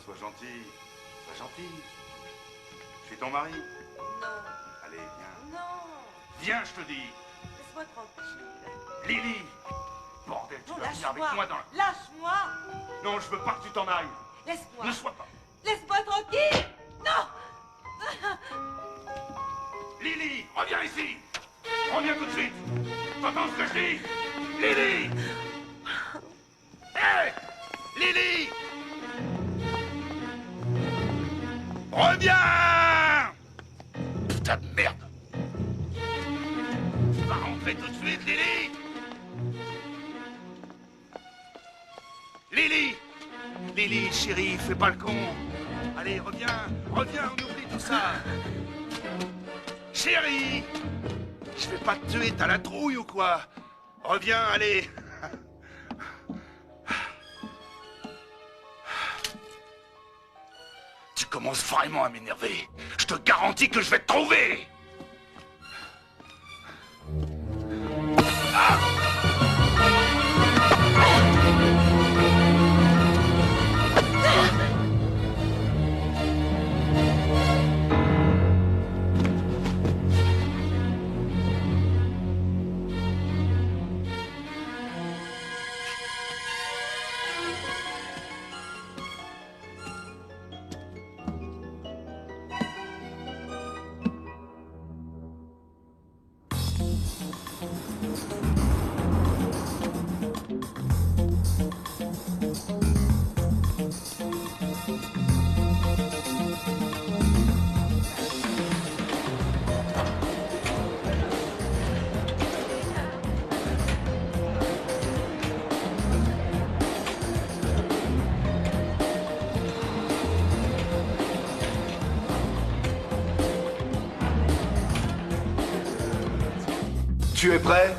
sois gentil. Sois gentil. Je suis ton mari. Non. Allez, viens. Non. Viens, je te dis. Laisse-moi tranquille. Lily. Bordel, tu Non, vas venir avec lâche-moi. moi dans la... Lâche-moi. Non, je veux pas que tu t'en ailles. Laisse-moi. Ne sois pas. Laisse-moi tranquille. Non. Lily, reviens ici. Reviens tout de suite. T'entends ce que je dis? Lily. Hé, Lily. Reviens. Putain de merde. Tu vas rentrer tout de suite, Lily. Lily. Lily, chérie, fais pas le con. Allez, reviens, on oublie tout ça. Chérie, je vais pas te tuer, t'as la trouille ou quoi? Reviens, allez. Tu commences vraiment à m'énerver. Je te garantis que je vais te trouver. Ah! Tu es prêt?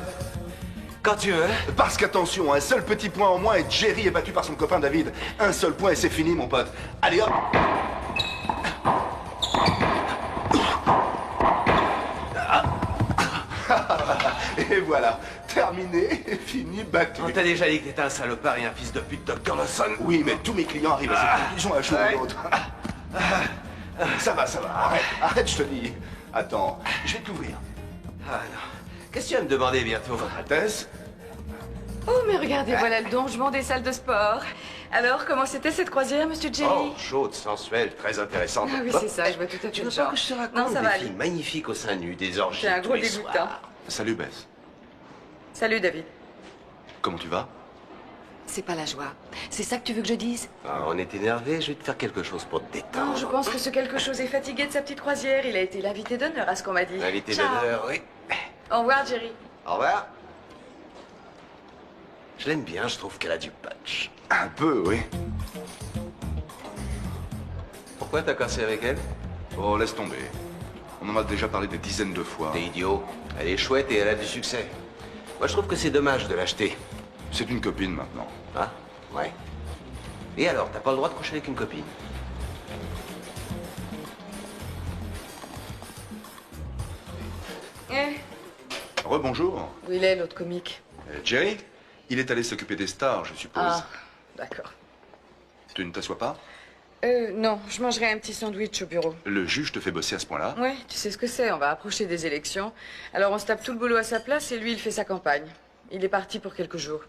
Quand tu veux. Parce qu'attention, un seul petit point en moins et Jerry est battu par son copain David. Un seul point et c'est fini, mon pote. Allez hop! Et voilà, terminé, fini, battu. On t'a déjà dit que t'étais un salopard et un fils de pute, Dr. Lawson. Oui, mais tous mes clients arrivent à cette conclusion un jour ou l'autre. Ça va, arrête, je te dis. Attends, je vais t'ouvrir. Ah non. Qu'est-ce que tu vas me demander bientôt? Altesse? Oh, mais regardez, voilà le donjon des salles de sport. Alors, comment c'était cette croisière, monsieur Jerry? Oh, chaude, sensuelle, très intéressante. Ah oui, c'est ça, je vois tout à fait Tu le veux pas genre. que je te raconte Non, ça des va filles aller. magnifiques au sein nu, des orgies T'es un tous gros les dégoûtant. soirs. Salut, Bess. Salut, David. Comment tu vas? C'est pas la joie. C'est ça que tu veux que je dise? Ah, on est énervé, je vais te faire quelque chose pour te détendre. Non, je pense que ce quelque chose est fatigué de sa petite croisière. Il a été l'invité d'honneur à ce qu'on m'a dit. Invité Ciao. d'honneur, oui. Au revoir, Jerry. Au revoir. Je l'aime bien, je trouve qu'elle a du punch. Un peu, oui. Pourquoi t'as cassé avec elle? Oh, laisse tomber. On en a déjà parlé des dizaines de fois. T'es idiot. Elle est chouette et elle a du succès. Moi, je trouve que c'est dommage de l'acheter. C'est une copine maintenant. Ah, ouais. Et alors, t'as pas le droit de coucher avec une copine? Eh, Rebonjour. où il est, l'autre comique? Jerry? Il est allé s'occuper des stars, je suppose. Ah, d'accord. Tu ne t'assois pas? Non, je mangerai un petit sandwich au bureau. Le juge te fait bosser à ce point-là? Ouais, tu sais ce que c'est, on va approcher des élections. Alors on se tape tout le boulot à sa place et lui, il fait sa campagne. Il est parti pour quelques jours.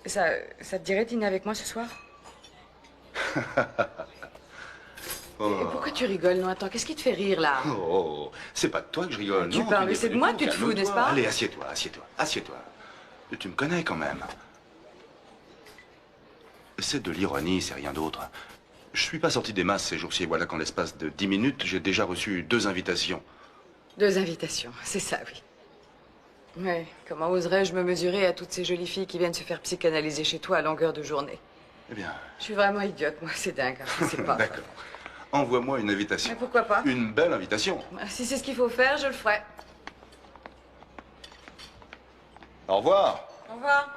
Ça te dirait de dîner avec moi ce soir? Oh. Et pourquoi tu rigoles, non? Attends, qu'est-ce qui te fait rire, là? Oh, c'est pas de toi que je rigole, Tu non. parles, n'es mais c'est pas de du moi tout, que tu te fous, calme-toi. n'est-ce pas? Allez, assieds-toi, assieds-toi, assieds-toi. Tu me connais quand même. C'est de l'ironie, c'est rien d'autre. Je suis pas sorti des masses ces jours-ci, et voilà qu'en l'espace de 10 minutes, j'ai déjà reçu 2 invitations. 2 invitations, c'est ça, oui. Ouais, comment oserais-je me mesurer à toutes ces jolies filles qui viennent se faire psychanalyser chez toi à longueur de journée? Eh bien, Je suis vraiment idiote, moi, c'est dingue, hein, je sais pas. d'accord. Envoie-moi une invitation. Mais pourquoi pas? Une belle invitation. Si c'est ce qu'il faut faire, je le ferai. Au revoir. Au revoir.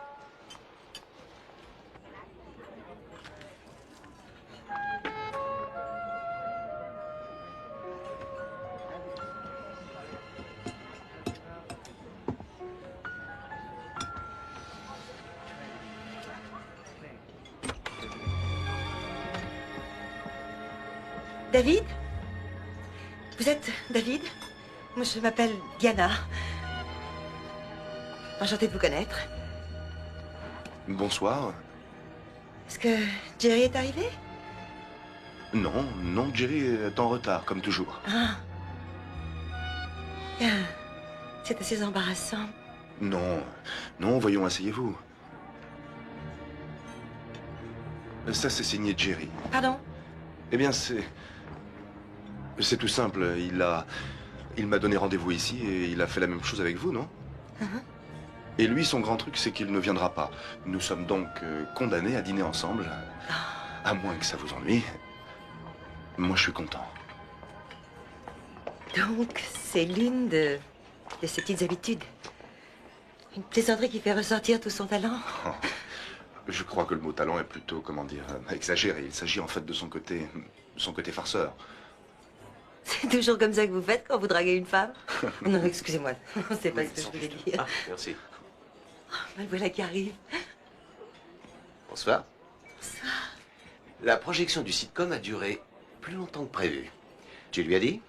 David? Vous êtes David? Moi, je m'appelle Diana. Enchantée de vous connaître. Bonsoir. Est-ce que Jerry est arrivé? Non, non, Jerry est en retard, comme toujours. Ah. Bien. C'est assez embarrassant. Non, non, voyons, asseyez-vous. Ça, c'est signé Jerry. Pardon? Eh bien, c'est tout simple. Il m'a donné rendez-vous ici et il a fait la même chose avec vous, non? Et lui, son grand truc, c'est qu'il ne viendra pas. Nous sommes donc condamnés à dîner ensemble. À moins que ça vous ennuie. Moi, je suis content. Donc, c'est l'une de ses petites habitudes. Une plaisanterie qui fait ressortir tout son talent. Je crois que le mot talent est plutôt, comment dire, exagéré. Il s'agit en fait de son côté farceur. C'est toujours comme ça que vous faites quand vous draguez une femme? Non, excusez-moi. C'est pas ce que je voulais dire. Ah, merci. Me voilà qui arrive. Bonsoir. La projection du sitcom a duré plus longtemps que prévu. Tu lui as dit?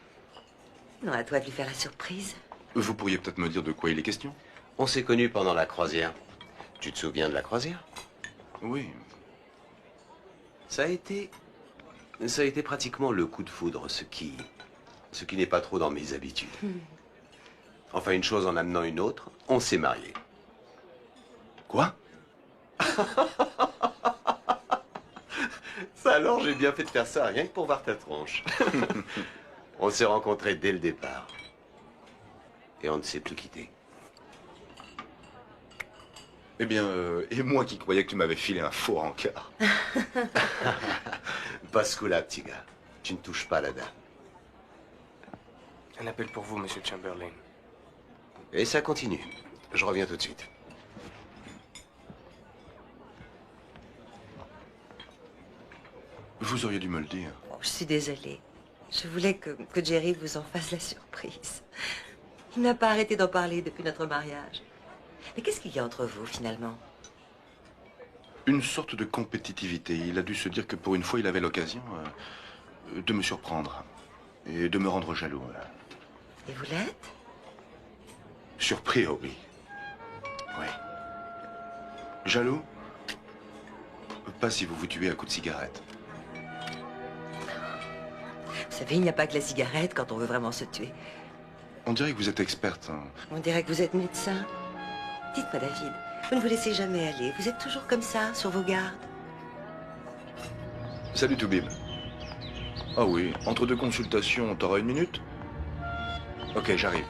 Non, à toi de lui faire la surprise. Vous pourriez peut-être me dire de quoi il est question? On s'est connus pendant la croisière. Tu te souviens de la croisière? Oui. Ça a été pratiquement le coup de foudre, ce qui n'est pas trop dans mes habitudes. Enfin, une chose en amenant une autre, on s'est mariés. Quoi? Ça alors, j'ai bien fait de faire ça, rien que pour voir ta tronche. On s'est rencontrés dès le départ. Et on ne s'est plus quittés. Eh bien, et moi qui croyais que tu m'avais filé un faux rencard. Pascula, petit gars. Tu ne touches pas la dame. Un appel pour vous, monsieur Chamberlain. Et ça continue. Je reviens tout de suite. Vous auriez dû me le dire. Oh, je suis désolée. Je voulais que Jerry vous en fasse la surprise. Il n'a pas arrêté d'en parler depuis notre mariage. Mais qu'est-ce qu'il y a entre vous, finalement? Une sorte de compétitivité. Il a dû se dire que pour une fois, il avait l'occasion de me surprendre. Et de me rendre jaloux. Et vous l'êtes? Surpris, oh oui. Oui. Jaloux? Pas si vous vous tuez à coups de cigarette. Vous savez, il n'y a pas que la cigarette quand on veut vraiment se tuer. On dirait que vous êtes experte. On dirait que vous êtes médecin. Dites-moi, David, vous ne vous laissez jamais aller. Vous êtes toujours comme ça, sur vos gardes. Salut, Toubib. Ah oui, entre deux consultations, t'auras une minute? Ok, j'arrive.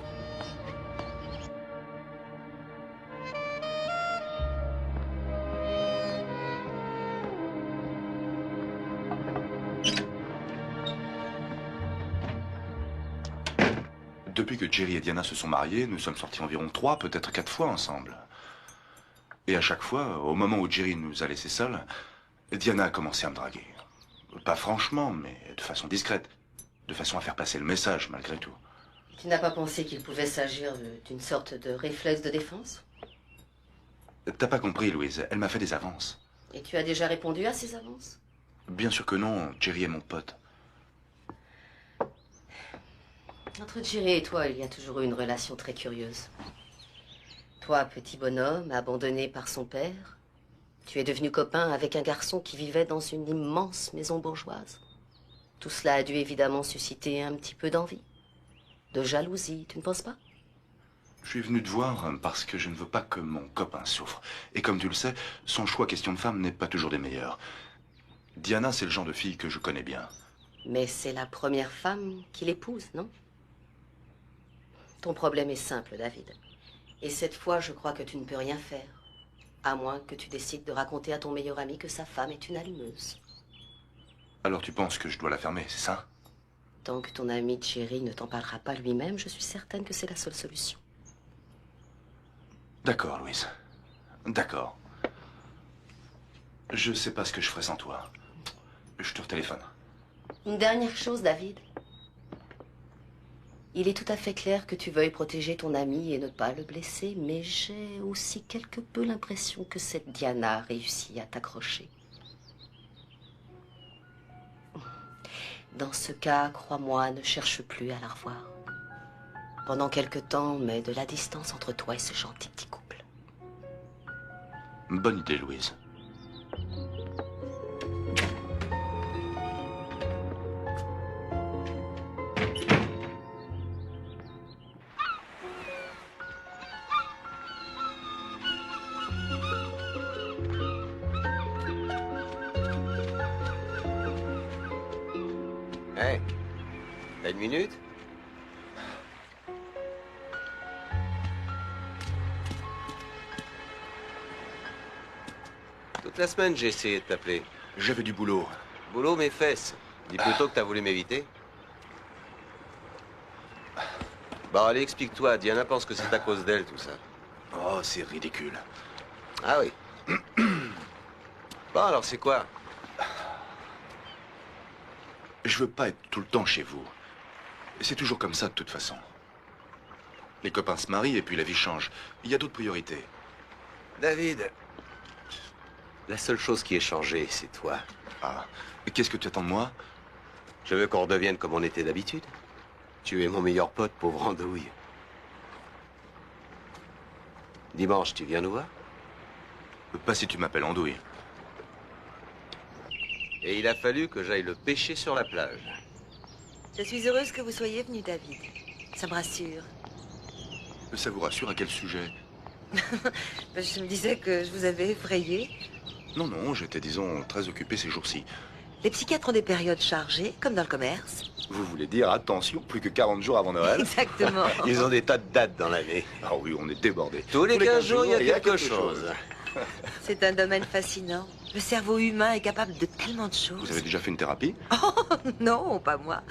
Depuis que Jerry et Diana se sont mariés, nous sommes sortis environ 3, peut-être 4 fois ensemble. Et à chaque fois, au moment où Jerry nous a laissés seuls, Diana a commencé à me draguer. Pas franchement, mais de façon discrète. De façon à faire passer le message, malgré tout. Tu n'as pas pensé qu'il pouvait s'agir d'une sorte de réflexe de défense? T'as pas compris, Louise. Elle m'a fait des avances. Et tu as déjà répondu à ces avances? Bien sûr que non. Jerry est mon pote. Entre Jerry et toi, il y a toujours eu une relation très curieuse. Toi, petit bonhomme, abandonné par son père, tu es devenu copain avec un garçon qui vivait dans une immense maison bourgeoise. Tout cela a dû évidemment susciter un petit peu d'envie, de jalousie, tu ne penses pas? Je suis venu te voir parce que je ne veux pas que mon copain souffre. Et comme tu le sais, son choix question de femme n'est pas toujours des meilleurs. Diana, c'est le genre de fille que je connais bien. Mais c'est la première femme qu'il épouse, non? Ton problème est simple, David. Et cette fois, je crois que tu ne peux rien faire. À moins que tu décides de raconter à ton meilleur ami que sa femme est une allumeuse. Alors tu penses que je dois la fermer, c'est ça? Tant que ton ami Jerry ne t'en parlera pas lui-même, je suis certaine que c'est la seule solution. D'accord, Louise. D'accord. Je sais pas ce que je ferais sans toi. Je te retéléphone. Une dernière chose, David. Il est tout à fait clair que tu veuilles protéger ton ami et ne pas le blesser, mais j'ai aussi quelque peu l'impression que cette Diana a réussi à t'accrocher. Dans ce cas, crois-moi, ne cherche plus à la revoir. Pendant quelque temps, mets de la distance entre toi et ce gentil petit couple. Bonne idée, Louise. Hey, t'as une minute? Toute la semaine, j'ai essayé de t'appeler. J'avais du boulot. Boulot, mes fesses. Dis plutôt que t'as voulu m'éviter. Bon, allez, explique-toi. Diana pense que c'est à cause d'elle, tout ça. Oh, c'est ridicule. Ah oui. Bon, alors c'est quoi? Je veux pas être tout le temps chez vous. C'est toujours comme ça, de toute façon. Les copains se marient et puis la vie change. Il y a d'autres priorités. David, la seule chose qui ait changé, c'est toi. Ah, et qu'est-ce que tu attends de moi? Je veux qu'on redevienne comme on était d'habitude. Tu es mon meilleur pote, pauvre andouille. Dimanche, tu viens nous voir? Pas si tu m'appelles Andouille. Et il a fallu que j'aille le pêcher sur la plage. Je suis heureuse que vous soyez venu, David. Ça me rassure. Ça vous rassure à quel sujet? Je me disais que je vous avais effrayé. Non, non, j'étais, disons, très occupé ces jours-ci. Les psychiatres ont des périodes chargées, comme dans le commerce. Vous voulez dire, attention, plus que 40 jours avant Noël? Exactement. Ils ont des tas de dates dans l'année. Ah oui, on est débordés. Tous les 15 jours, il y a quelque chose. C'est un domaine fascinant. Le cerveau humain est capable de tellement de Vous choses. avez déjà fait une thérapie? Oh, non, pas moi.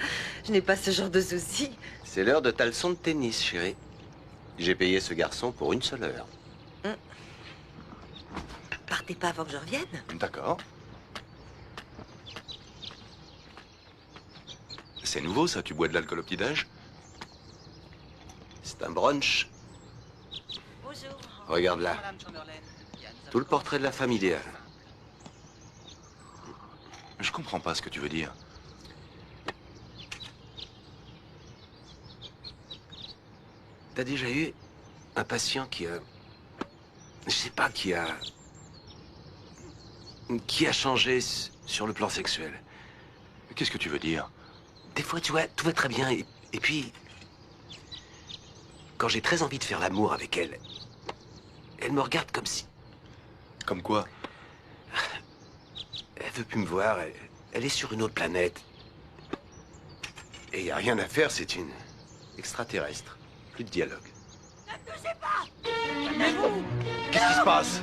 Je n'ai pas ce genre de soucis. C'est l'heure de ta leçon de tennis, chérie. J'ai payé ce garçon pour une seule heure. Partez pas avant que je revienne. D'accord. C'est nouveau, ça? Tu bois de l'alcool au petit-déj? C'est un brunch. Bonjour. Regarde là. Tout le portrait de la femme idéale. Je comprends pas ce que tu veux dire. T'as déjà eu un patient qui a... Je sais pas, qui a changé sur le plan sexuel. Qu'est-ce que tu veux dire? Des fois, tu vois, tout va très bien. Et puis, quand j'ai très envie de faire l'amour avec elle, elle me regarde comme si... Comme quoi? Elle veut plus me voir. Elle est sur une autre planète. Et y a rien à faire, c'est une extraterrestre. Plus de dialogue. Qu'est-ce qui se passe?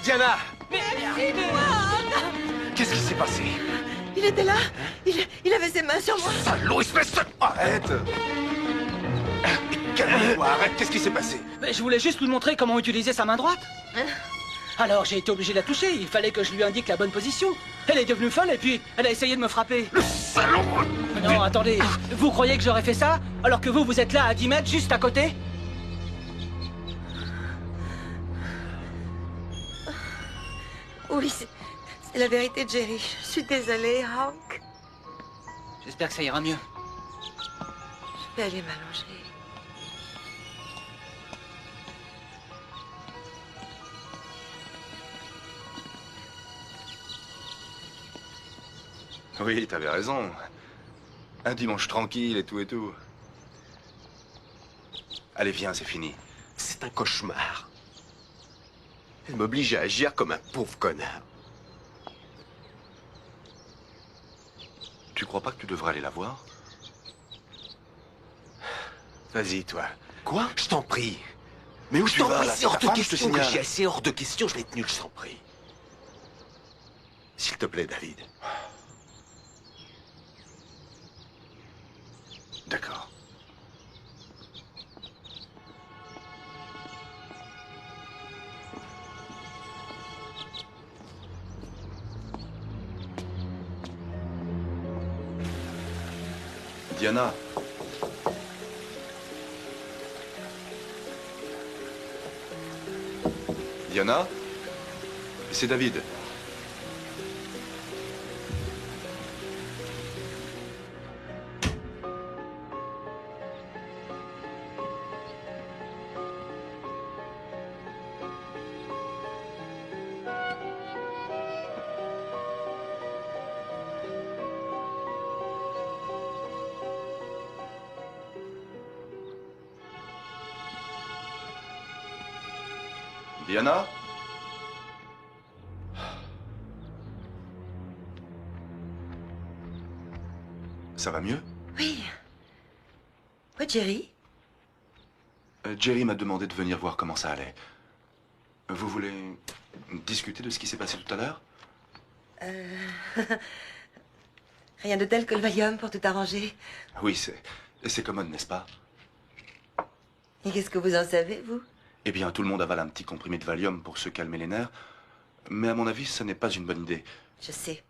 Diana! Qu'est-ce qui s'est passé? Il était là. Il avait ses mains sur moi. Salaud, espèce de... Arrête! Calmez-toi, arrête, qu'est-ce qui s'est passé? Mais je voulais juste lui montrer comment utiliser sa main droite. Alors j'ai été obligé de la toucher, il fallait que je lui indique la bonne position. Elle est devenue folle et puis elle a essayé de me frapper. Le salaud! Non, attendez, vous croyez que j'aurais fait ça alors que vous êtes là à 10 mètres juste à côté? Oui, c'est la vérité, Jerry. Je suis désolée, Hank. J'espère que ça ira mieux. Je vais aller m'allonger. Oui, t'avais raison. Un dimanche tranquille et tout et tout. Allez, viens, c'est fini. C'est un cauchemar. Elle m'oblige à agir comme un pauvre connard. Tu crois pas que tu devrais aller la voir? Vas-y, toi. Quoi? Je t'en prie. Mais où Je tu t'en vas, prie, là? c'est C'est hors ta de femme, je te question que signale. c'est hors de question, je vais être nul, je t'en prie. S'il te plaît, David. D'accord. Diana. Diana? C'est David. Diana? Ça va mieux? Oui. Oui, Jerry? Jerry m'a demandé de venir voir comment ça allait. Vous voulez discuter de ce qui s'est passé tout à l'heure? Rien de tel que le Valium pour tout arranger. Oui, c'est commode, n'est-ce pas? Et qu'est-ce que vous en savez, vous? Eh bien, tout le monde avale un petit comprimé de Valium pour se calmer les nerfs. Mais à mon avis, ce n'est pas une bonne idée. Je sais.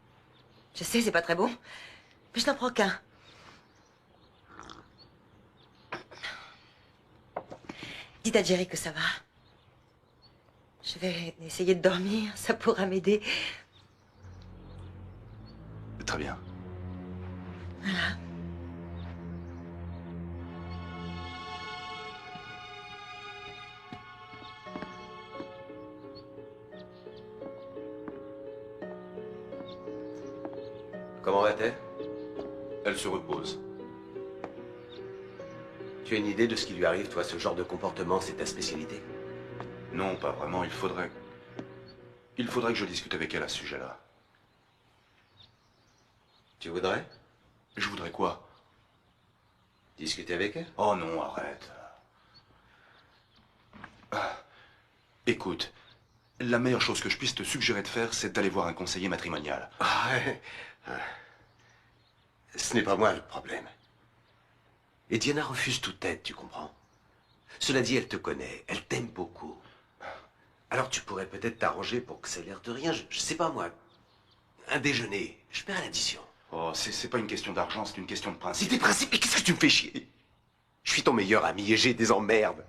Je sais, c'est pas très bon. Mais je n'en prends qu'un. Dites à Jerry que ça va. Je vais essayer de dormir, ça pourra m'aider. Très bien. Voilà. Comment va-t-elle? Elle se repose. Tu as une idée de ce qui lui arrive, toi? Ce genre de comportement, c'est ta spécialité? Non, pas vraiment. Il faudrait que je discute avec elle à ce sujet-là. Tu voudrais? Je voudrais quoi? Discuter avec elle? Oh non, arrête. Écoute, la meilleure chose que je puisse te suggérer de faire, c'est d'aller voir un conseiller matrimonial. Ah, ouais. Ce n'est pas moi le problème. Et Diana refuse toute aide, tu comprends? Cela dit, elle te connaît, elle t'aime beaucoup. Alors tu pourrais peut-être t'arranger pour que ça ait l'air de rien, je sais pas moi. Un déjeuner, je paierai l'addition. Oh, c'est pas une question d'argent, c'est une question de C'est principe. des principes, mais qu'est-ce que tu me fais chier? Je suis ton meilleur ami et j'ai des emmerdes.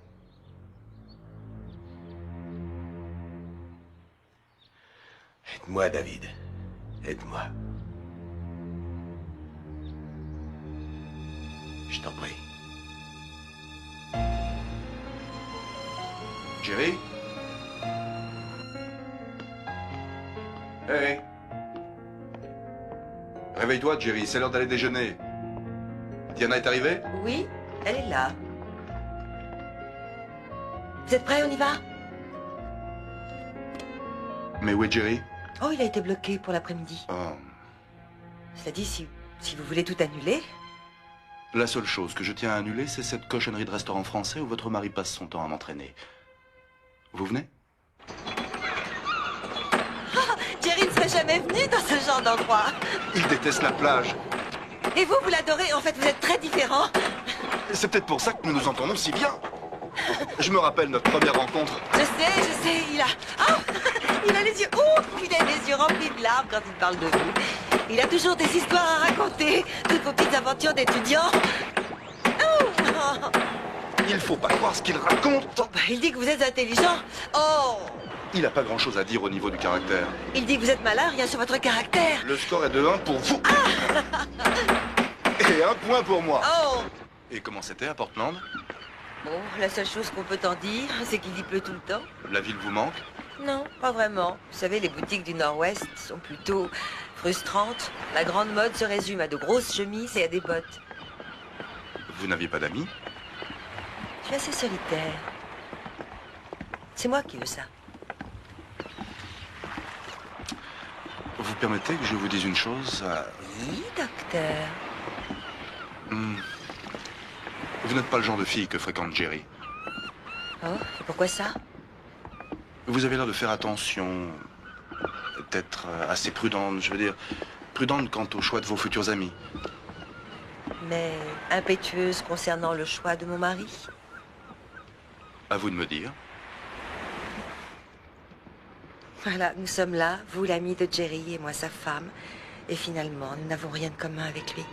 Aide-moi, David. Aide-moi. Je t'en prie. Jerry? Hey! Réveille-toi, Jerry, c'est l'heure d'aller déjeuner. Diana est arrivée? Oui, elle est là. Vous êtes prêts, on y va? Mais où est Jerry? Oh, il a été bloqué pour l'après-midi. Oh. Cela dit, si vous voulez tout annuler... La seule chose que je tiens à annuler, c'est cette cochonnerie de restaurant français où votre mari passe son temps à m'entraîner. Vous venez? Oh, Jerry ne serait jamais venu dans ce genre d'endroit. Il déteste la plage. Et vous, vous l'adorez. En fait, vous êtes très différents. C'est peut-être pour ça que nous nous entendons si bien. Je me rappelle notre première rencontre. Je sais, il a... Oh, il a les yeux... Oh, il a les yeux remplis de larmes quand il parle de vous. Il a toujours des histoires à raconter, toutes vos petites aventures d'étudiants. Oh. Il faut pas croire ce qu'il raconte. Oh, bah, il dit que vous êtes intelligent. Oh. Il a pas grand-chose à dire au niveau du caractère. Il dit que vous êtes malin, rien sur votre caractère. Le score est de 1 pour vous. Et 1 point pour moi. Oh. Et comment c'était à Portland? Bon, la seule chose qu'on peut en dire, c'est qu'il y pleut tout le temps. La ville vous manque? Non, pas vraiment. Vous savez, les boutiques du Nord-Ouest sont plutôt frustrantes. La grande mode se résume à de grosses chemises et à des bottes. Vous n'aviez pas d'amis? Je suis assez solitaire. C'est moi qui veux ça. Vous permettez que je vous dise une chose? Oui, docteur. Vous n'êtes pas le genre de fille que fréquente Jerry. Oh, et pourquoi ça? Vous avez l'air de faire attention, d'être assez prudente, je veux dire, prudente quant au choix de vos futurs amis. Mais impétueuse concernant le choix de mon mari? À vous de me dire. Voilà, nous sommes là, vous l'ami de Jerry et moi sa femme. Et finalement, nous n'avons rien de commun avec lui.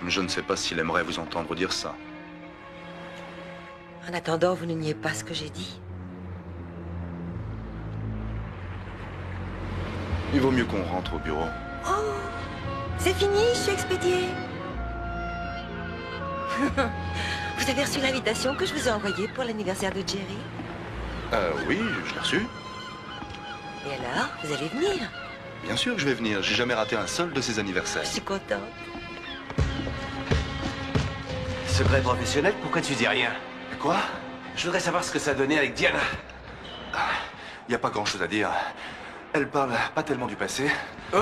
Je ne sais pas s'il aimerait vous entendre dire ça. En attendant, vous ne niez pas ce que j'ai dit. Il vaut mieux qu'on rentre au bureau. Oh, c'est fini, je suis expédiée. Vous avez reçu l'invitation que je vous ai envoyée pour l'anniversaire de Jerry? Oui, je l'ai reçu. Et alors, vous allez venir? Bien sûr que je vais venir. J'ai jamais raté un seul de ses anniversaires. Je suis contente. Secret professionnel, pourquoi tu dis rien? Quoi? Je voudrais savoir ce que ça donnait avec Diana. Il n'y a pas grand-chose à dire. Elle parle pas tellement du passé. Tu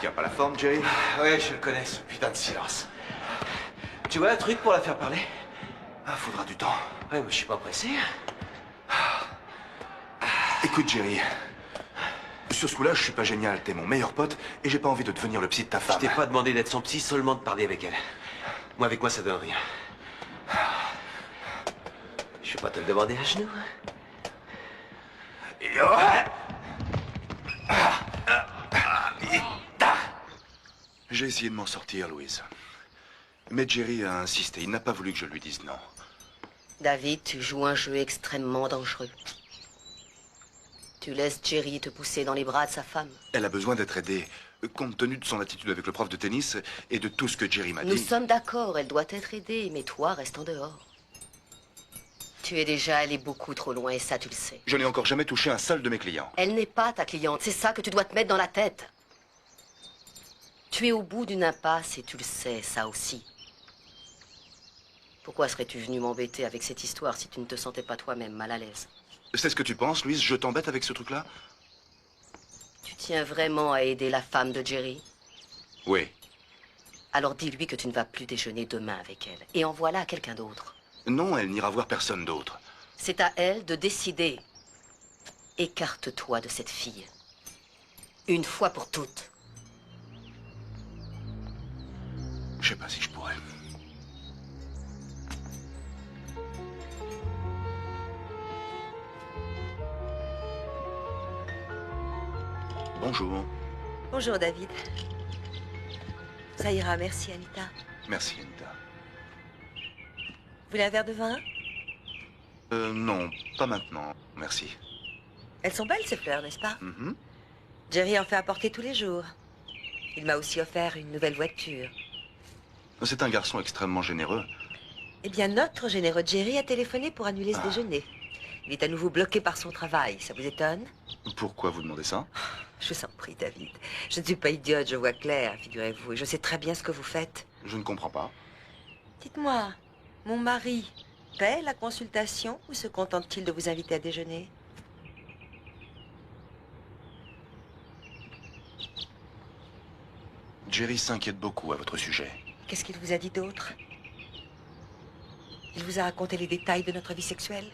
tiens pas la forme, Jerry? Ouais, je le connais, ce putain de silence. Tu vois un truc pour la faire parler? Ah, faudra du temps. Ouais, mais je suis pas pressé. Écoute, Jerry. Sur ce coup-là, je suis pas génial. T'es mon meilleur pote et j'ai pas envie de devenir le psy de ta femme. Je t'ai pas demandé d'être son psy, seulement de parler avec elle. Moi, avec moi, ça donne rien. Je vais pas te le demander à genoux. J'ai essayé de m'en sortir, Louise. Mais Jerry a insisté. Il n'a pas voulu que je lui dise non. David, tu joues un jeu extrêmement dangereux. Tu laisses Jerry te pousser dans les bras de sa femme. Elle a besoin d'être aidée, compte tenu de son attitude avec le prof de tennis et de tout ce que Jerry m'a dit. Nous sommes d'accord, elle doit être aidée, mais toi, reste en dehors. Tu es déjà allé beaucoup trop loin et ça, tu le sais. Je n'ai encore jamais touché un seul de mes clients. Elle n'est pas ta cliente, c'est ça que tu dois te mettre dans la tête. Tu es au bout d'une impasse et tu le sais, ça aussi. Pourquoi serais-tu venu m'embêter avec cette histoire si tu ne te sentais pas toi-même mal à l'aise? C'est ce que tu penses, Louise? Je t'embête avec ce truc-là? Tu tiens vraiment à aider la femme de Jerry? Oui. Alors dis-lui que tu ne vas plus déjeuner demain avec elle. Et envoie-la à quelqu'un d'autre. Non, elle n'ira voir personne d'autre. C'est à elle de décider. Écarte-toi de cette fille. Une fois pour toutes. Je sais pas si je pourrais. Bonjour. Bonjour, David. Ça ira, merci, Anita. Merci, Anita. Vous voulez un verre de vin? Non, pas maintenant. Merci. Elles sont belles, ces fleurs, n'est-ce pas? Mhm. Jerry en fait apporter tous les jours. Il m'a aussi offert une nouvelle voiture. C'est un garçon extrêmement généreux. Eh bien, notre généreux Jerry a téléphoné pour annuler ce déjeuner. Il est à nouveau bloqué par son travail. Ça vous étonne? Pourquoi vous demandez ça? Je vous en prie, David. Je ne suis pas idiote, je vois clair, figurez-vous. Et je sais très bien ce que vous faites. Je ne comprends pas. Dites-moi, mon mari paie la consultation ou se contente-t-il de vous inviter à déjeuner? Jerry s'inquiète beaucoup à votre sujet. Qu'est-ce qu'il vous a dit d'autre? Il vous a raconté les détails de notre vie sexuelle?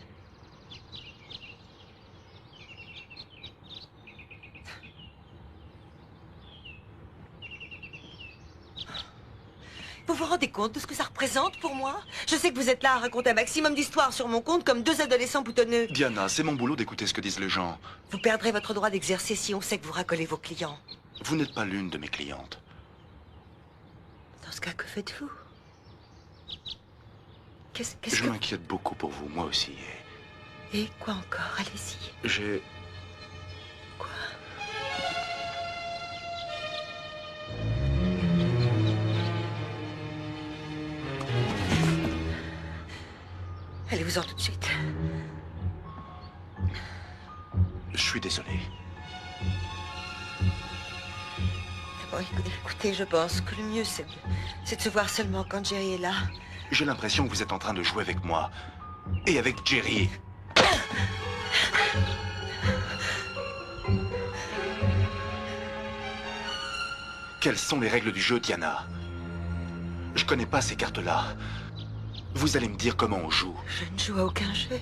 Vous vous rendez compte de ce que ça représente pour moi? Je sais que vous êtes là à raconter un maximum d'histoires sur mon compte comme deux adolescents boutonneux. Diana, c'est mon boulot d'écouter ce que disent les gens. Vous perdrez votre droit d'exercer si on sait que vous racolez vos clients. Vous n'êtes pas l'une de mes clientes. Dans ce cas, que faites-vous? Qu'est-ce Je que... m'inquiète beaucoup pour vous, moi aussi. Et quoi encore? Allez-y. J'ai... Quoi? Allez-vous-en tout de suite. Je suis désolé. Bon, écoutez, je pense que le mieux, c'est de se voir seulement quand Jerry est là. J'ai l'impression que vous êtes en train de jouer avec moi. Et avec Jerry. Quelles sont les règles du jeu, Diana? Je connais pas ces cartes-là. Vous allez me dire comment on joue. Je ne joue à aucun jeu.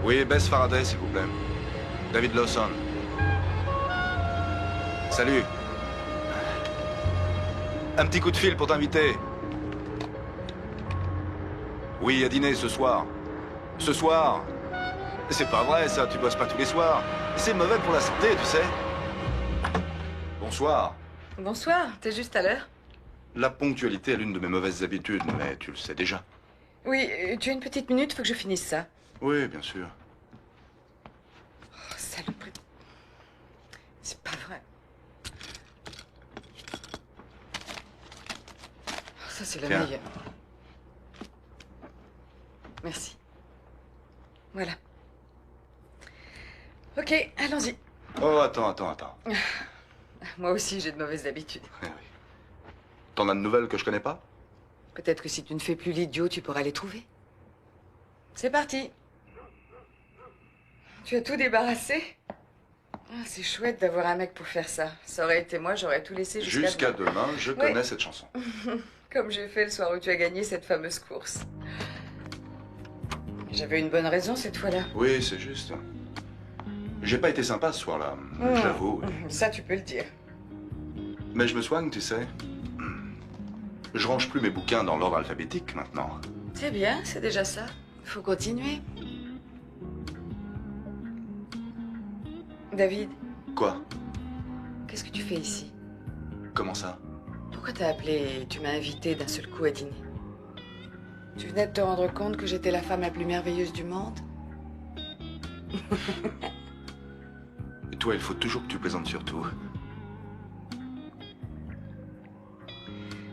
Oui, Bess Faraday, s'il vous plaît. David Lawson. Salut. Un petit coup de fil pour t'inviter. Oui, à dîner ce soir. Ce soir. C'est pas vrai, ça. Tu bosses pas tous les soirs. C'est mauvais pour la santé, tu sais. Bonsoir. Bonsoir, t'es juste à l'heure? La ponctualité est l'une de mes mauvaises habitudes, mais tu le sais déjà. Oui, tu as une petite minute, faut que je finisse ça. Oui, bien sûr. Oh, saloperie. C'est pas vrai. Oh, ça, c'est le Tiens. meilleur. Merci. Voilà. Ok, allons-y. Oh, attends. Moi aussi, j'ai de mauvaises habitudes. Eh oui. T'en as de nouvelles que je connais pas? Peut-être que si tu ne fais plus l'idiot, tu pourras les trouver. C'est parti. Tu as tout débarrassé? Ah, c'est chouette d'avoir un mec pour faire ça. Ça aurait été moi, j'aurais tout laissé Jusqu'à demain, je Ouais. connais cette chanson. Comme j'ai fait le soir où tu as gagné cette fameuse course. J'avais une bonne raison cette fois-là. Oui, c'est juste. J'ai pas été sympa ce soir-là, Mmh. j'avoue. Ça, tu peux le dire. Mais je me soigne, tu sais. Je range plus mes bouquins dans l'ordre alphabétique maintenant. C'est bien, c'est déjà ça. Faut continuer. David, Quoi? qu'est-ce que tu fais ici? Comment ça? Pourquoi t'as appelé et tu m'as invité d'un seul coup à dîner? Tu venais de te rendre compte que j'étais la femme la plus merveilleuse du monde? Et toi, il faut toujours que tu plaisantes sur tout.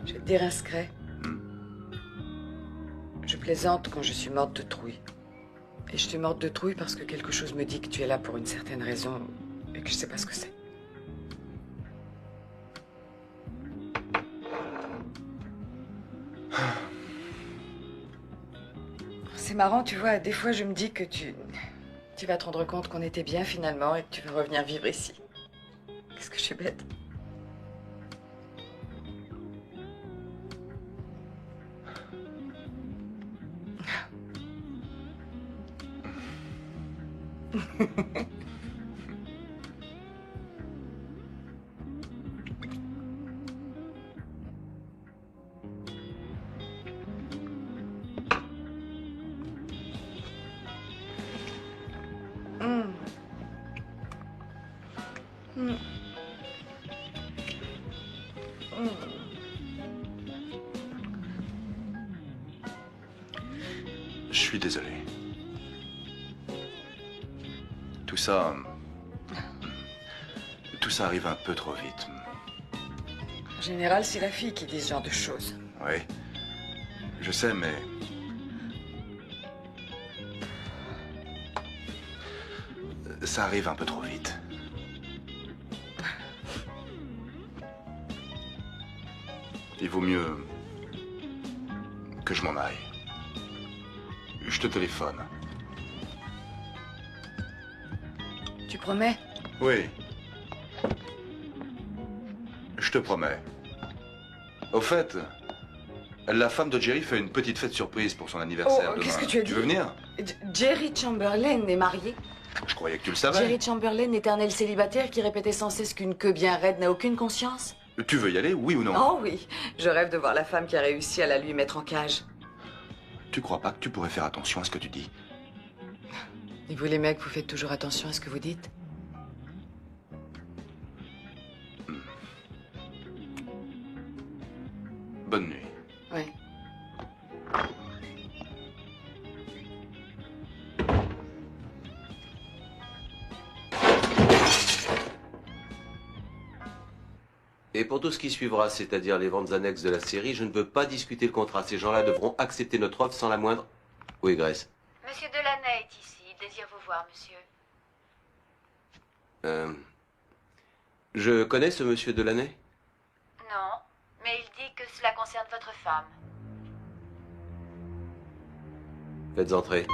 Je vais te dire un secret. Je plaisante quand je suis morte de trouille. Et je suis morte de trouille parce que quelque chose me dit que tu es là pour une certaine raison et que je sais pas ce que c'est. C'est marrant, tu vois, des fois je me dis que tu vas te rendre compte qu'on était bien finalement et que tu vas revenir vivre ici. Qu'est-ce que je suis bête. Je suis désolé. Tout ça arrive un peu trop vite. En général, c'est la fille qui dit ce genre de choses. Oui. Je sais, mais... ça arrive un peu trop vite. Il vaut mieux que je m'en aille. Je te téléphone. Tu promets? Oui. Je te promets. Au fait, la femme de Jerry fait une petite fête surprise pour son anniversaire Oh, demain. qu'est-ce que tu as dit? Tu veux venir? Jerry Chamberlain est marié. Je croyais que tu le savais. Jerry Chamberlain, éternel célibataire qui répétait sans cesse qu'une queue bien raide n'a aucune conscience. Tu veux y aller, oui ou non? Oh oui, je rêve de voir la femme qui a réussi à la lui mettre en cage. Tu crois pas que tu pourrais faire attention à ce que tu dis? Et vous les mecs, vous faites toujours attention à ce que vous dites? Bonne nuit. Oui. Et pour tout ce qui suivra, c'est-à-dire les ventes annexes de la série, je ne veux pas discuter le contrat. Ces gens-là devront accepter notre offre sans la moindre... Oui, Grace. Monsieur Delaney est ici. Il désire vous voir, monsieur. Je connais ce monsieur Delaney? Non, mais il dit que cela concerne votre femme. Faites entrer.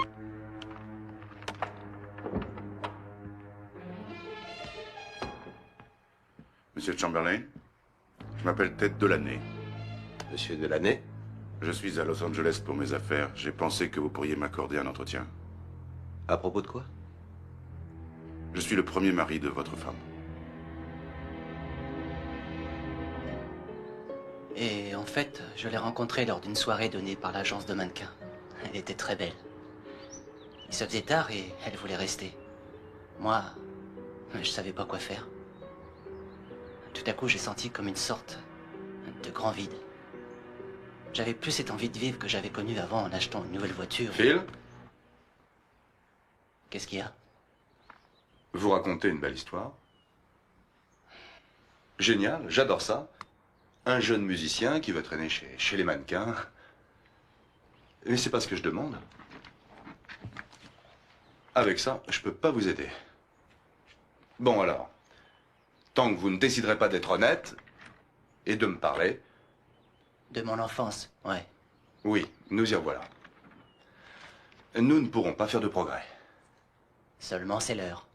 Monsieur Chamberlain, je m'appelle Ted Delaney. Monsieur Delaney? Je suis à Los Angeles pour mes affaires. J'ai pensé que vous pourriez m'accorder un entretien. À propos de quoi? Je suis le premier mari de votre femme. Et en fait, je l'ai rencontrée lors d'une soirée donnée par l'agence de mannequins. Elle était très belle. Il se faisait tard et elle voulait rester. Moi, je savais pas quoi faire. Tout à coup, j'ai senti comme une sorte de grand vide. J'avais plus cette envie de vivre que j'avais connue avant en achetant une nouvelle voiture. Phil, Qu'est-ce qu'il y a? vous racontez une belle histoire. Génial, j'adore ça. Un jeune musicien qui veut traîner chez les mannequins. Mais c'est pas ce que je demande. Avec ça, je peux pas vous aider. Bon alors, tant que vous ne déciderez pas d'être honnête et de me parler... De mon enfance, ouais. Oui, nous y revoilà. Nous ne pourrons pas faire de progrès. Seulement c'est l'heure.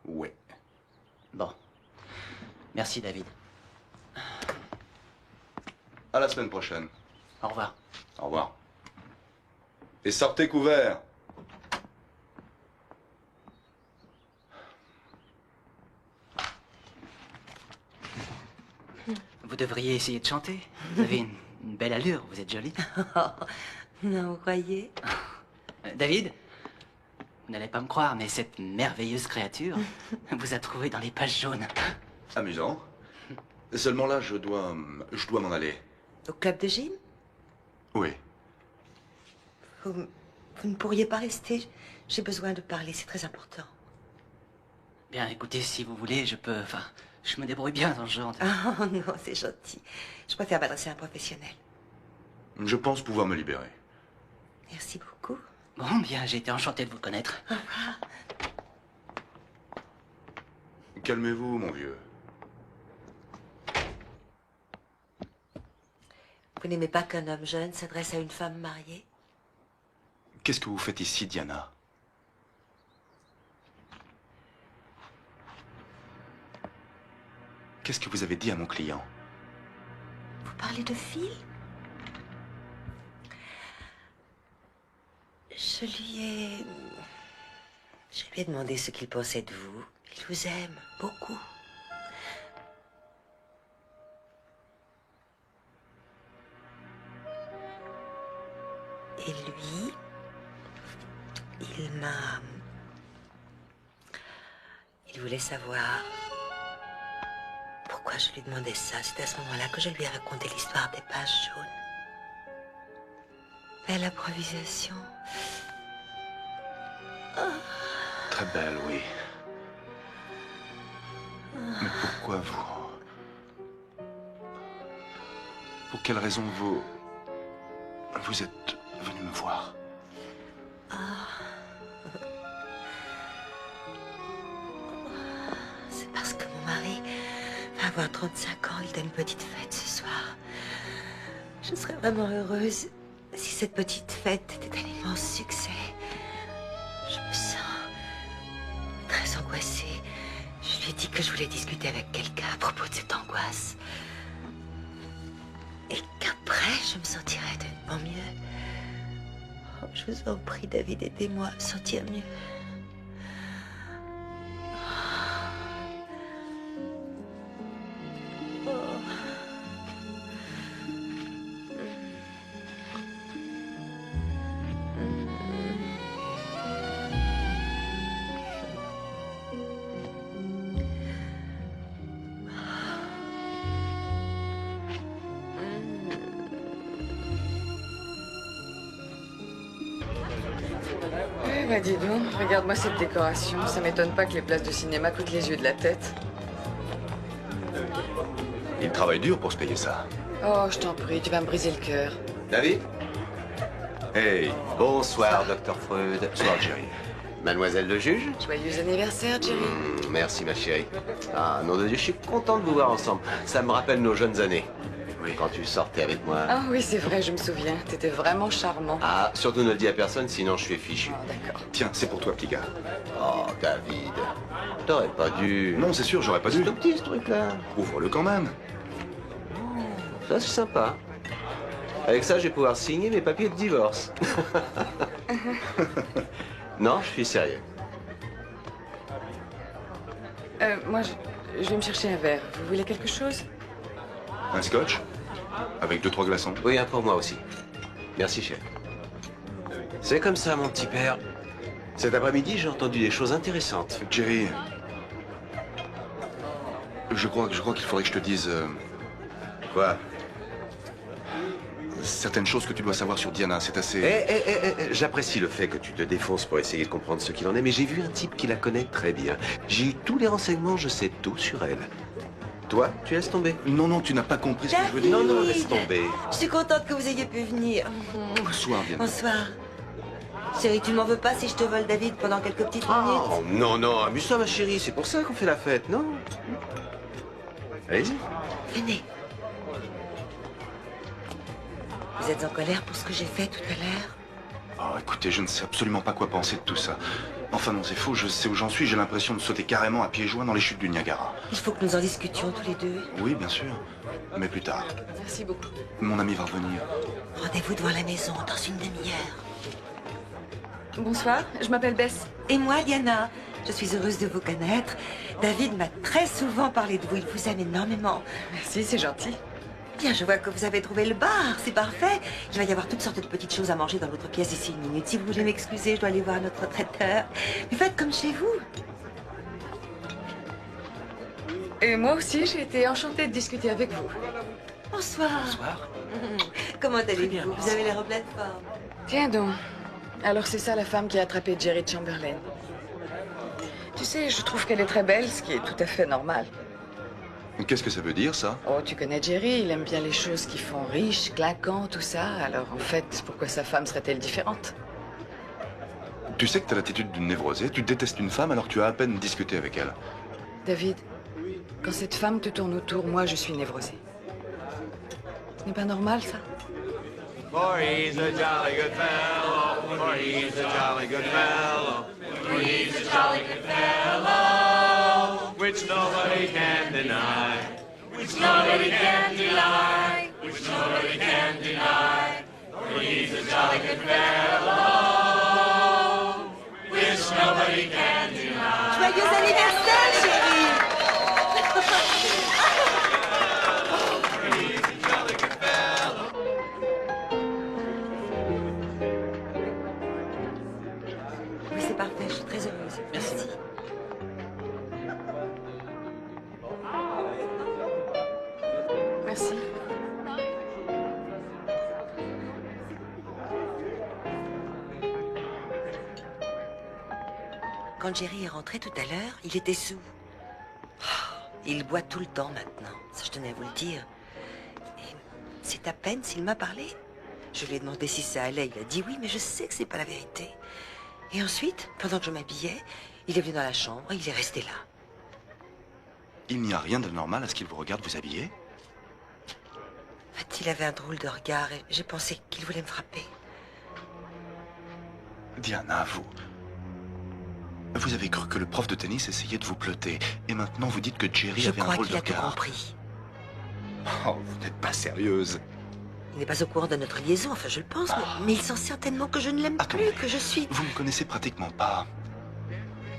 Oui. Bon. Merci, David. À la semaine prochaine. Au revoir. Au revoir. Et sortez couverts. Vous devriez essayer de chanter. Vous avez une belle allure, vous êtes jolie. Non, vous croyez? David, vous n'allez pas me croire, mais cette merveilleuse créature vous a trouvé dans les pages jaunes. Amusant. Seulement là, je dois m'en aller. Au club de gym? Oui. Vous ne pourriez pas rester? J'ai besoin de parler, c'est très important. Bien, écoutez, si vous voulez, je peux... Enfin, je me débrouille bien dans ce genre de... Oh non, c'est gentil. Je préfère m'adresser à un professionnel. Je pense pouvoir me libérer. Merci beaucoup. Bon, bien, j'ai été enchanté de vous connaître. Au revoir. Calmez-vous, mon vieux. Vous n'aimez pas qu'un homme jeune s'adresse à une femme mariée? Qu'est-ce que vous faites ici, Diana? Qu'est-ce que vous avez dit à mon client? Vous parlez de Phil? Je lui ai demandé ce qu'il pensait de vous. Il vous aime beaucoup. Et lui, il voulait savoir pourquoi je lui demandais ça. C'est à ce moment-là que je lui ai raconté l'histoire des pages jaunes. Belle improvisation. Très belle, oui. Mais pourquoi vous... Pour quelle raison vous êtes venu me voir? C'est parce que mon mari va avoir 35 ans. Il donne une petite fête ce soir. Je serais vraiment heureuse si cette petite fête était un immense succès. Je me sens très angoissée. Je lui ai dit que je voulais discuter avec quelqu'un à propos de cette angoisse. Et qu'après, je me sentirais tellement mieux. Oh, je vous en prie, David, aidez-moi à me sentir mieux. Eh ben dis donc, regarde-moi cette décoration. Ça m'étonne pas que les places de cinéma coûtent les yeux de la tête. Il travaille dur pour se payer ça. Oh, je t'en prie, tu vas me briser le cœur. David? Hey, Bonsoir, Dr. Freud. bonsoir, Jerry. Mademoiselle le juge? Joyeux anniversaire, Jerry. Merci, ma chérie. Ah, nom de Dieu, je suis content de vous voir ensemble. Ça me rappelle nos jeunes années. Oui, quand tu sortais avec moi. Ah oui, c'est vrai, je me souviens. T'étais vraiment charmant. Ah, surtout ne le dis à personne, sinon je suis fichu. Oh, d'accord. Tiens, c'est pour toi, petit gars. Oh, David. T'aurais pas dû... Non, c'est sûr, j'aurais pas dû. C'est tout petit, ce truc-là. Ouvre-le quand même. Ça, c'est sympa. Avec ça, je vais pouvoir signer mes papiers de divorce. Non, je suis sérieux. Moi, je vais me chercher un verre. Vous voulez quelque chose? Un scotch? Avec 2-3 glaçons. Oui, un pour moi aussi. Merci, chef. C'est comme ça, mon petit père. Cet après-midi, j'ai entendu des choses intéressantes. Jerry, je crois qu'il faudrait que je te dise Quoi? certaines choses que tu dois savoir sur Diana. C'est assez... J'apprécie le fait que tu te défonces pour essayer de comprendre ce qu'il en est, mais j'ai vu un type qui la connaît très bien. J'ai eu tous les renseignements, je sais tout sur elle. Toi, tu laisses tomber? Non, tu n'as pas compris ce que je veux dire. Non, laisse tomber. Je suis contente que vous ayez pu venir. Bonsoir, Diana. Bonsoir. Chérie, tu m'en veux pas si je te vole David pendant quelques petites minutes? Oh, non, amuse-toi, ma chérie, c'est pour ça qu'on fait la fête, non? Allez-y. Venez. Vous êtes en colère pour ce que j'ai fait tout à l'heure? Oh, écoutez, je ne sais absolument pas quoi penser de tout ça. Enfin non, c'est faux, je sais où j'en suis, j'ai l'impression de sauter carrément à pieds joints dans les chutes du Niagara. Il faut que nous en discutions tous les deux. Oui, bien sûr, mais plus tard. Merci beaucoup. Mon ami va revenir. Rendez-vous devant la maison dans une demi-heure. Bonsoir, je m'appelle Bess. Et moi, Diana, je suis heureuse de vous connaître. David m'a très souvent parlé de vous, il vous aime énormément. Merci, c'est gentil. Bien, je vois que vous avez trouvé le bar, c'est parfait. Il va y avoir toutes sortes de petites choses à manger dans l'autre pièce d'ici une minute. Si vous voulez m'excuser, je dois aller voir notre traiteur. Mais faites comme chez vous. Et moi aussi, j'ai été enchantée de discuter avec vous. Bonsoir. Bonsoir. Comment allez-vous? bien, Vous merci. avez l'air en pleine forme. Tiens donc. Alors c'est ça la femme qui a attrapé Jerry Chamberlain. Tu sais, je trouve qu'elle est très belle, ce qui est tout à fait normal. Qu'est-ce que ça veut dire, ça? Oh, tu connais Jerry, il aime bien les choses qui font riche, clinquant, tout ça. Alors en fait, pourquoi sa femme serait-elle différente? Tu sais que t'as l'attitude d'une névrosée, tu détestes une femme alors que tu as à peine discuté avec elle. David, quand cette femme te tourne autour, moi je suis névrosée. Ce n'est pas normal, ça? For he's a jolly good fellow, for he's a jolly good fellow, for he's a jolly good fellow, which nobody can deny, which nobody can deny, which nobody can deny, for he's a jolly good fellow, which nobody can deny. Joyeux anniversaire, chérie! Oui, c'est parfait, je suis très heureuse. Merci. Merci. Quand Jerry est rentré tout à l'heure, il était sous. Oh, il boit tout le temps maintenant, ça je tenais à vous le dire. Et c'est à peine s'il m'a parlé. Je lui ai demandé si ça allait, il a dit oui, mais je sais que c'est pas la vérité. Et ensuite, pendant que je m'habillais, il est venu dans la chambre et il est resté là. Il n'y a rien de normal à ce qu'il vous regarde vous habiller? En fait, il avait un drôle de regard et j'ai pensé qu'il voulait me frapper. Diana, vous avez cru que le prof de tennis essayait de vous plotter. Et maintenant, vous dites que Jerry Je avait un crois drôle qu'il de a tout regard. compris. Oh, vous n'êtes pas sérieuse. Il n'est pas au courant de notre liaison, enfin je le pense, mais il sent certainement que je ne l'aime Attendez. plus, que je suis... Vous me connaissez pratiquement pas.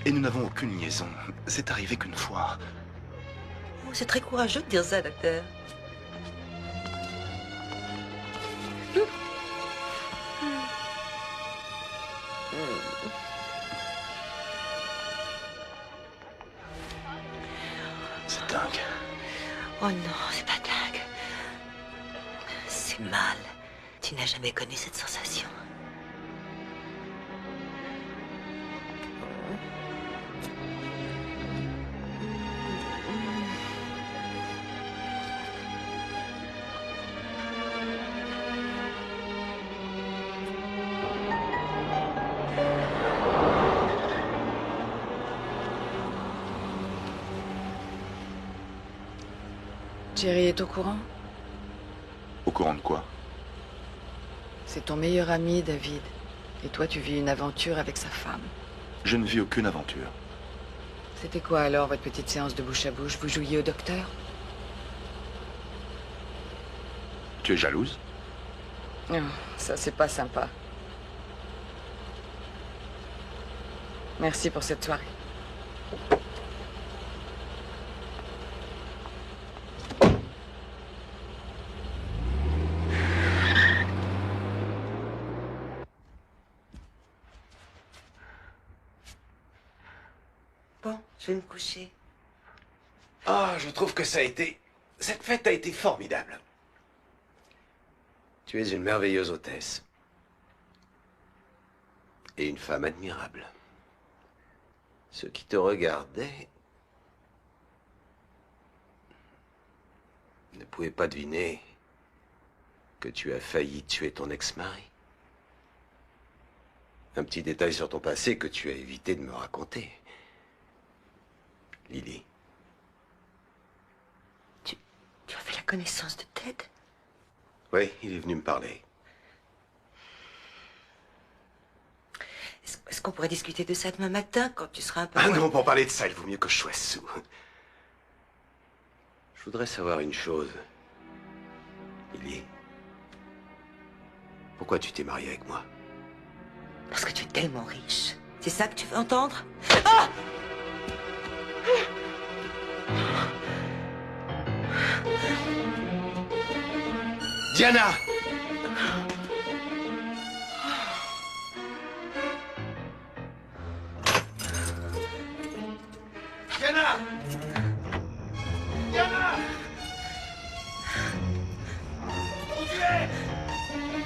Et nous n'avons aucune liaison. C'est arrivé qu'une fois. Oh, c'est très courageux de dire ça, docteur. C'est dingue. Oh non, c'est pas dingue. C'est mal. Tu n'as jamais connu cette sensation. Jerry est au courant? Au courant de quoi? C'est ton meilleur ami, David. Et toi, tu vis une aventure avec sa femme. Je ne vis aucune aventure. C'était quoi alors, votre petite séance de bouche à bouche? Vous jouiez au docteur? Tu es jalouse? Oh, ça, c'est pas sympa. Merci pour cette soirée. Je vais me coucher. Ah, je trouve que ça a été... Cette fête a été formidable. Tu es une merveilleuse hôtesse. Et une femme admirable. Ceux qui te regardaient ne pouvaient pas deviner que tu as failli tuer ton ex-mari. Un petit détail sur ton passé que tu as évité de me raconter. Lily. Tu as fait la connaissance de Ted? Oui, il est venu me parler. Est-ce qu'on pourrait discuter de ça demain matin, quand tu seras un peu... Ah moins- non, pour parler de ça, il vaut mieux que je sois sous. Je voudrais savoir une chose. Lily. Pourquoi tu t'es mariée avec moi? Parce que tu es tellement riche. C'est ça que tu veux entendre? Ah! Diana! Diana! Diana! Où tu es?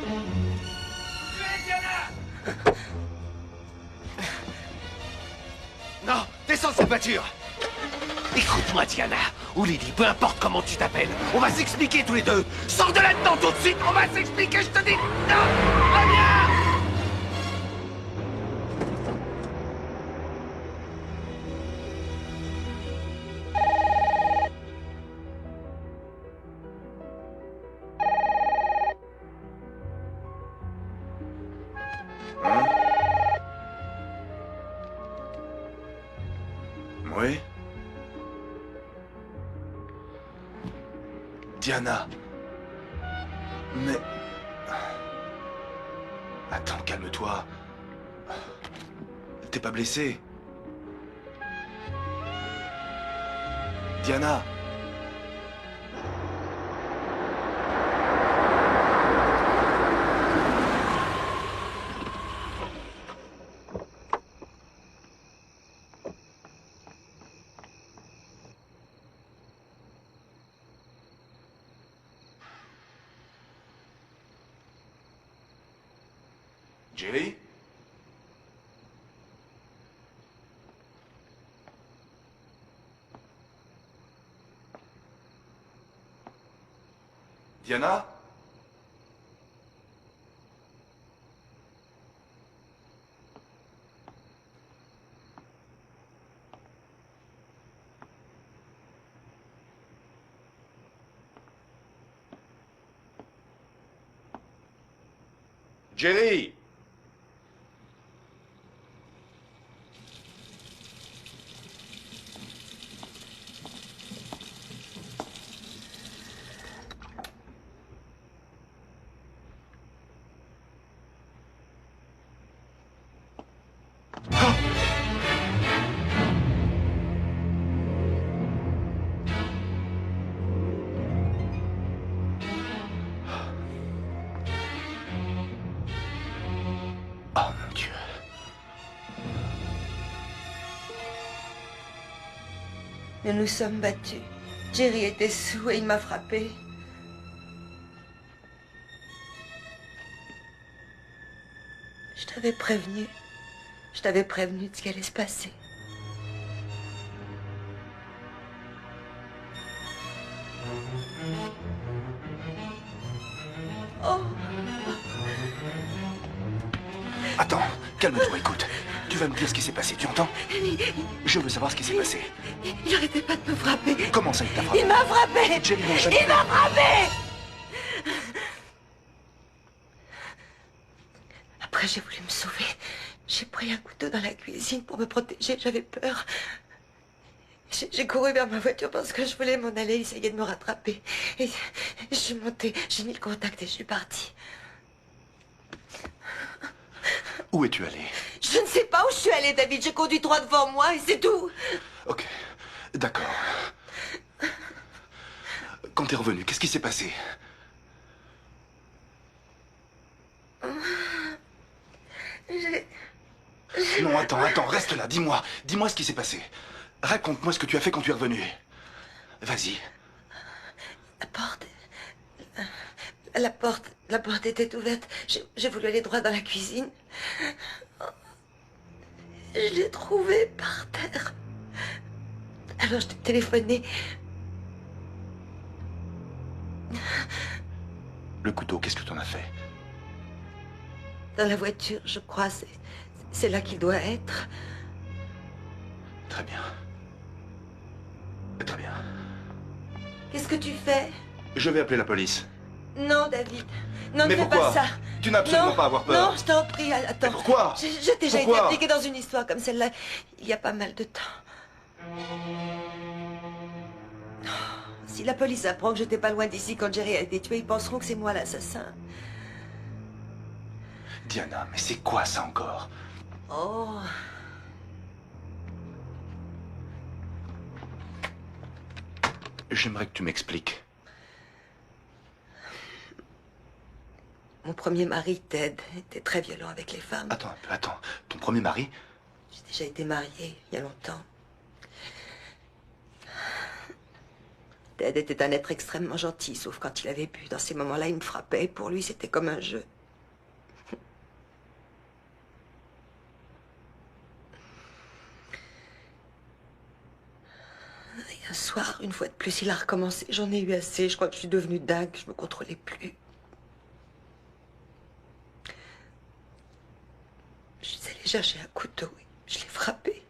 Où tu es, Diana? Non, descends de cette voiture! Écoute-moi, Diana, ou Lily, peu importe comment tu t'appelles, on va s'expliquer tous les deux! Sors de là-dedans tout de suite, on va s'expliquer, je te dis! Non! Reviens! Oui? Diana. Mais... Attends, calme-toi. T'es pas blessée? Diana. Jerry? Diana? Jerry! Oh mon Dieu. Nous nous sommes battus. Jerry était sous et il m'a frappé. Je t'avais prévenu. Je t'avais prévenu de ce qui allait se passer. Oh, Attends, calme-toi, écoute. Tu vas me dire ce qui s'est passé, tu entends? Je veux savoir ce qui s'est passé. il arrêtait pas de me frapper. Comment ça, il t'a frappé? Il m'a frappé. Jerry, non, jamais. Il m'a frappé. Après, j'ai voulu me sauver. J'ai pris un couteau dans la cuisine pour me protéger. J'avais peur. J'ai couru vers ma voiture parce que je voulais m'en aller. Il essayait de me rattraper. Et je suis montée, j'ai mis le contact et je suis partie. Où es-tu allé? Je ne sais pas où je suis allée, David. J'ai conduit droit devant moi et c'est tout. Ok, d'accord. Quand t'es revenu, qu'est-ce qui s'est passé? Non, attends, reste là, dis-moi. Dis-moi ce qui s'est passé. Raconte-moi ce que tu as fait quand tu es revenu. Vas-y. La porte était ouverte. J'ai voulu aller droit dans la cuisine. Je l'ai trouvé par terre. Alors je t'ai téléphoné. Le couteau, qu'est-ce que tu en as fait? Dans la voiture, je crois. C'est là qu'il doit être. Très bien. Très bien. Qu'est-ce que tu fais? Je vais appeler la police. Non, David. Non, Mais ne fais pourquoi? pas ça. Tu n'as absolument Non, pas à avoir peur. Non, je t'en prie, attends. Mais pourquoi? J'ai déjà été Pourquoi? impliquée dans une histoire comme celle-là il y a pas mal de temps. Si la police apprend que j'étais pas loin d'ici quand Jerry a été tué, ils penseront que c'est moi l'assassin. Diana, mais c'est quoi ça encore? Oh. J'aimerais que tu m'expliques. Mon premier mari, Ted, était très violent avec les femmes. Attends un peu, attends. Ton premier mari? J'ai déjà été mariée il y a longtemps. Ted était un être extrêmement gentil, sauf quand il avait bu. Dans ces moments-là, il me frappait. Pour lui, c'était comme un jeu. Et un soir, une fois de plus, il a recommencé. J'en ai eu assez. Je crois que je suis devenue dingue. Je me contrôlais plus. Je suis allée chercher un couteau et je l'ai frappé.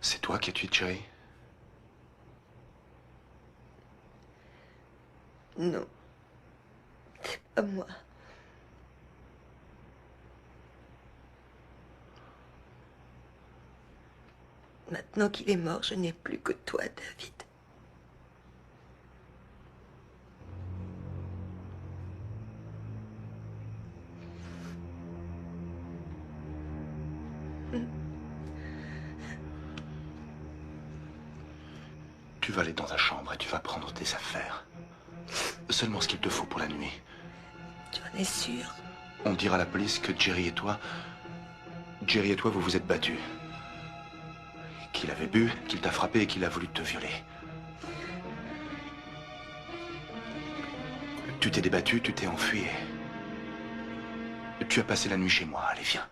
C'est toi qui as tué Jerry? Non. C'est pas moi. Maintenant qu'il est mort, je n'ai plus que toi, David. Tu vas aller dans ta chambre et tu vas prendre tes affaires. Seulement ce qu'il te faut pour la nuit. Tu en es sûr? On dira à la police que Jerry et toi, vous vous êtes battus. Qu'il avait bu, qu'il t'a frappé et qu'il a voulu te violer. Tu t'es débattu, tu t'es enfui et tu as passé la nuit chez moi. Allez, viens.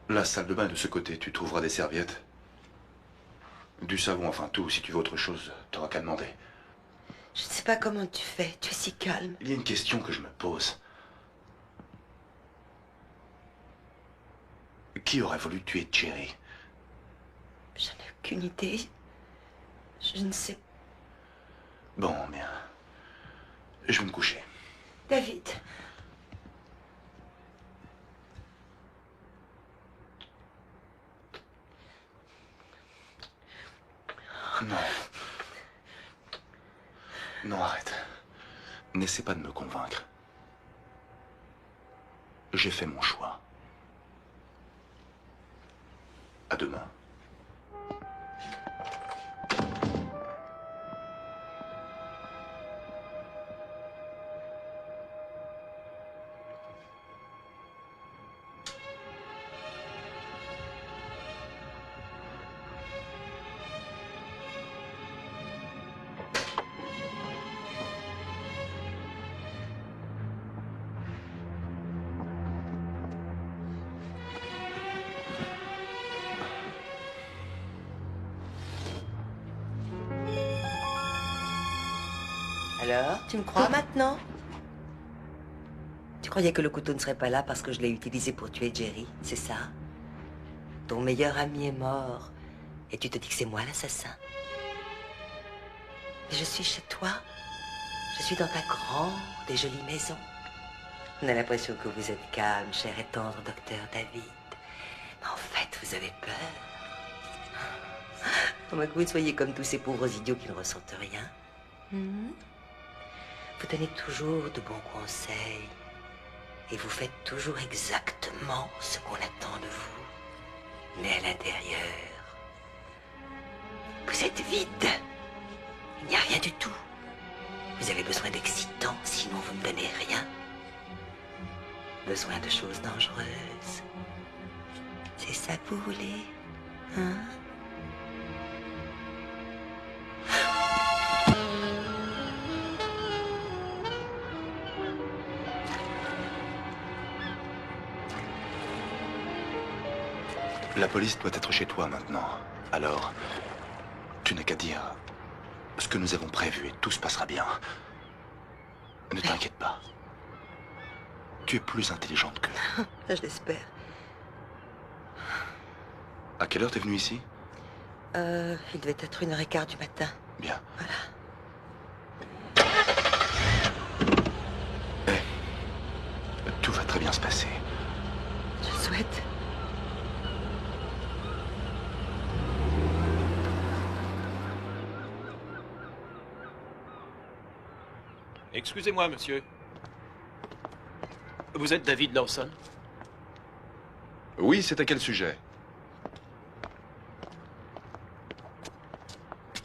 La salle de bain de ce côté, tu trouveras des serviettes. Du savon, enfin tout. Si tu veux autre chose, t'auras qu'à demander. Je ne sais pas comment tu fais. Tu es si calme. Il y a une question que je me pose. Qui aurait voulu tuer Jerry? J'en ai aucune idée. Je ne sais. Bon, bien. Je vais me coucher. David. Non. Non, arrête. N'essaie pas de me convaincre. J'ai fait mon choix. À demain. Alors, tu me crois maintenant? Tu croyais que le couteau ne serait pas là parce que je l'ai utilisé pour tuer Jerry, c'est ça? Ton meilleur ami est mort et tu te dis que c'est moi l'assassin. Mais je suis chez toi. Je suis dans ta grande et jolie maison. On a l'impression que vous êtes calme, cher et tendre docteur David. Mais en fait, vous avez peur. À moins que vous soyez comme tous ces pauvres idiots qui ne ressentent rien. Vous donnez toujours de bons conseils. Et vous faites toujours exactement ce qu'on attend de vous. Mais à l'intérieur, vous êtes vide. Il n'y a rien du tout. Vous avez besoin d'excitants, sinon vous ne donnez rien. Besoin de choses dangereuses. C'est ça que vous voulez, hein? La police doit être chez toi maintenant. Alors, tu n'as qu'à dire ce que nous avons prévu et tout se passera bien. Ne t'inquiète pas. Tu es plus intelligente que... Je l'espère. À quelle heure t'es venue ici? Il devait être 1h15 du matin. Bien. Voilà. Tout va très bien se passer. Je le souhaite. Excusez-moi, monsieur. Vous êtes David Lawson? Oui, c'est à quel sujet?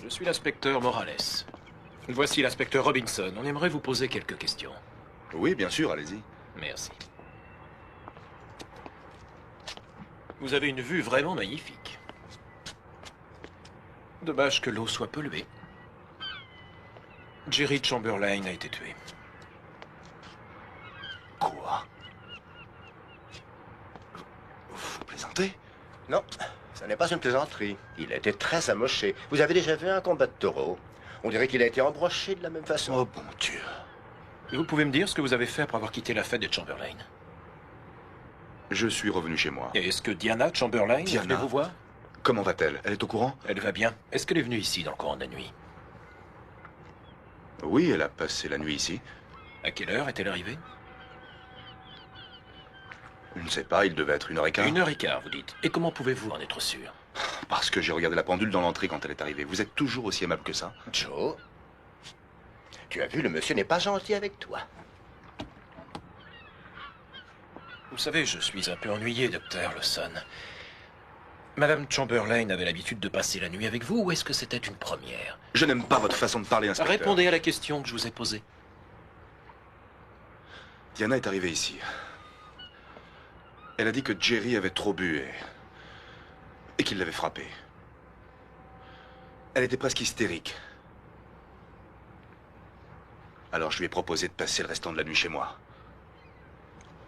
Je suis l'inspecteur Morales. Voici l'inspecteur Robinson. On aimerait vous poser quelques questions. Oui, bien sûr, allez-y. Merci. Vous avez une vue vraiment magnifique. Dommage que l'eau soit polluée. Jerry Chamberlain a été tué. Quoi? Vous plaisantez? Non, ce n'est pas une plaisanterie. Il a été très amoché. Vous avez déjà vu un combat de taureau? On dirait qu'il a été embroché de la même façon. Oh, bon Dieu. Vous pouvez me dire ce que vous avez fait après avoir quitté la fête de Chamberlain? Je suis revenu chez moi. Et est-ce que Diana Chamberlain est venue vous voir? Comment va-t-elle? Elle est au courant? Elle va bien. Est-ce qu'elle est venue ici dans le courant de la nuit? Oui, elle a passé la nuit ici. À quelle heure est-elle arrivée? Je ne sais pas, il devait être 1h15. 1h15, vous dites. Et comment pouvez-vous en être sûr? Parce que j'ai regardé la pendule dans l'entrée quand elle est arrivée. Vous êtes toujours aussi aimable que ça? Joe, tu as vu, le monsieur n'est pas gentil avec toi. Vous savez, je suis un peu ennuyé, docteur Lawson. Madame Chamberlain avait l'habitude de passer la nuit avec vous, ou est-ce que c'était une première? Je n'aime pas votre façon de parler, inspecteur. Répondez à la question que je vous ai posée. Diana est arrivée ici. Elle a dit que Jerry avait trop bu et qu'il l'avait frappé. Elle était presque hystérique. Alors je lui ai proposé de passer le restant de la nuit chez moi.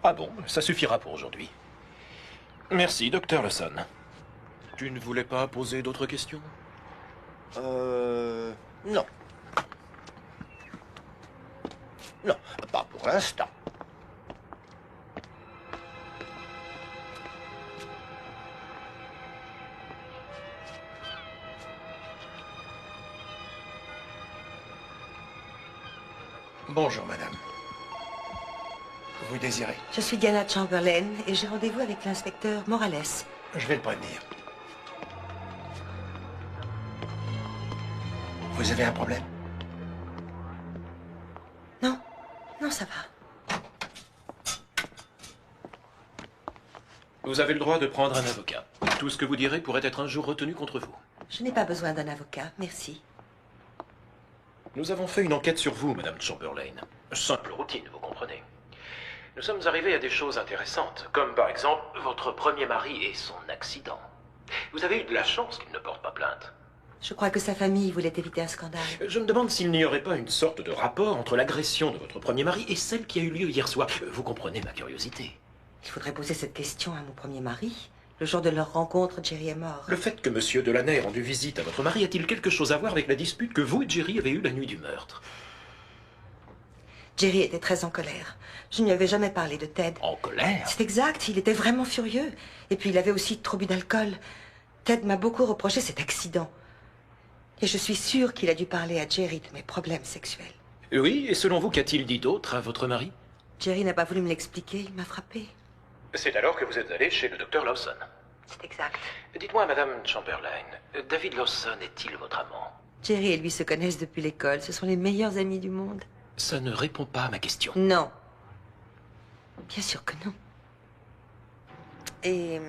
Ah bon, ça suffira pour aujourd'hui. Merci, docteur Lawson. Tu ne voulais pas poser d'autres questions? Non. Non, pas pour l'instant. Bonjour, madame. Vous désirez? Je suis Diana Chamberlain et j'ai rendez-vous avec l'inspecteur Morales. Je vais le prévenir. Vous avez un problème? Non, non, ça va. Vous avez le droit de prendre un avocat. Tout ce que vous direz pourrait être un jour retenu contre vous. Je n'ai pas besoin d'un avocat, merci. Nous avons fait une enquête sur vous, Madame Chamberlain. Simple routine, vous comprenez. Nous sommes arrivés à des choses intéressantes, comme par exemple votre premier mari et son accident. Vous avez eu de la chance qu'il ne porte pas plainte. Je crois que sa famille voulait éviter un scandale. Je me demande s'il n'y aurait pas une sorte de rapport entre l'agression de votre premier mari et celle qui a eu lieu hier soir. Vous comprenez ma curiosité. Il faudrait poser cette question à mon premier mari. Le jour de leur rencontre, Jerry est mort. Le fait que Monsieur Delaney ait rendu visite à votre mari a-t-il quelque chose à voir avec la dispute que vous et Jerry avez eue la nuit du meurtre? Jerry était très en colère. Je ne lui avais jamais parlé de Ted. En colère? C'est exact, il était vraiment furieux. Et puis il avait aussi trop bu d'alcool. Ted m'a beaucoup reproché cet accident. Et je suis sûre qu'il a dû parler à Jerry de mes problèmes sexuels. Oui, et selon vous, qu'a-t-il dit d'autre à votre mari? Jerry n'a pas voulu me l'expliquer, il m'a frappé. C'est alors que vous êtes allé chez le docteur Lawson. C'est exact. Dites-moi, Madame Chamberlain, David Lawson est-il votre amant? Jerry et lui se connaissent depuis l'école. Ce sont les meilleurs amis du monde. Ça ne répond pas à ma question. Non. Bien sûr que non. Et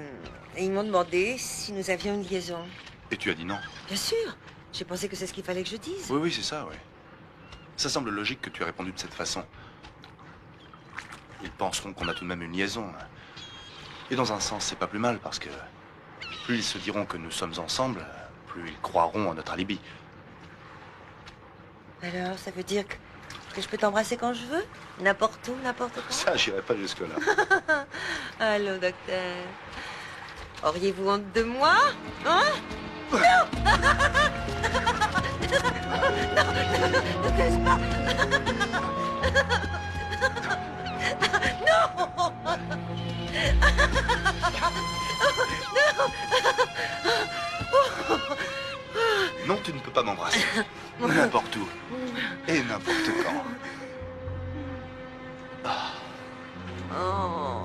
ils m'ont demandé si nous avions une liaison. Et tu as dit non? Bien sûr. J'ai pensé que c'est ce qu'il fallait que je dise. Oui, oui, c'est ça, oui. Ça semble logique que tu aies répondu de cette façon. Ils penseront qu'on a tout de même une liaison. Et dans un sens, c'est pas plus mal, parce que plus ils se diront que nous sommes ensemble, plus ils croiront en notre alibi. Alors, ça veut dire que je peux t'embrasser quand je veux? N'importe où, n'importe quand? Ça, j'irai pas jusque-là. Allô, docteur. Auriez-vous honte de moi? Hein? Non! Non, ne baisse pas! Non! Non, tu ne peux pas m'embrasser. N'importe où. Et n'importe quand. Oh,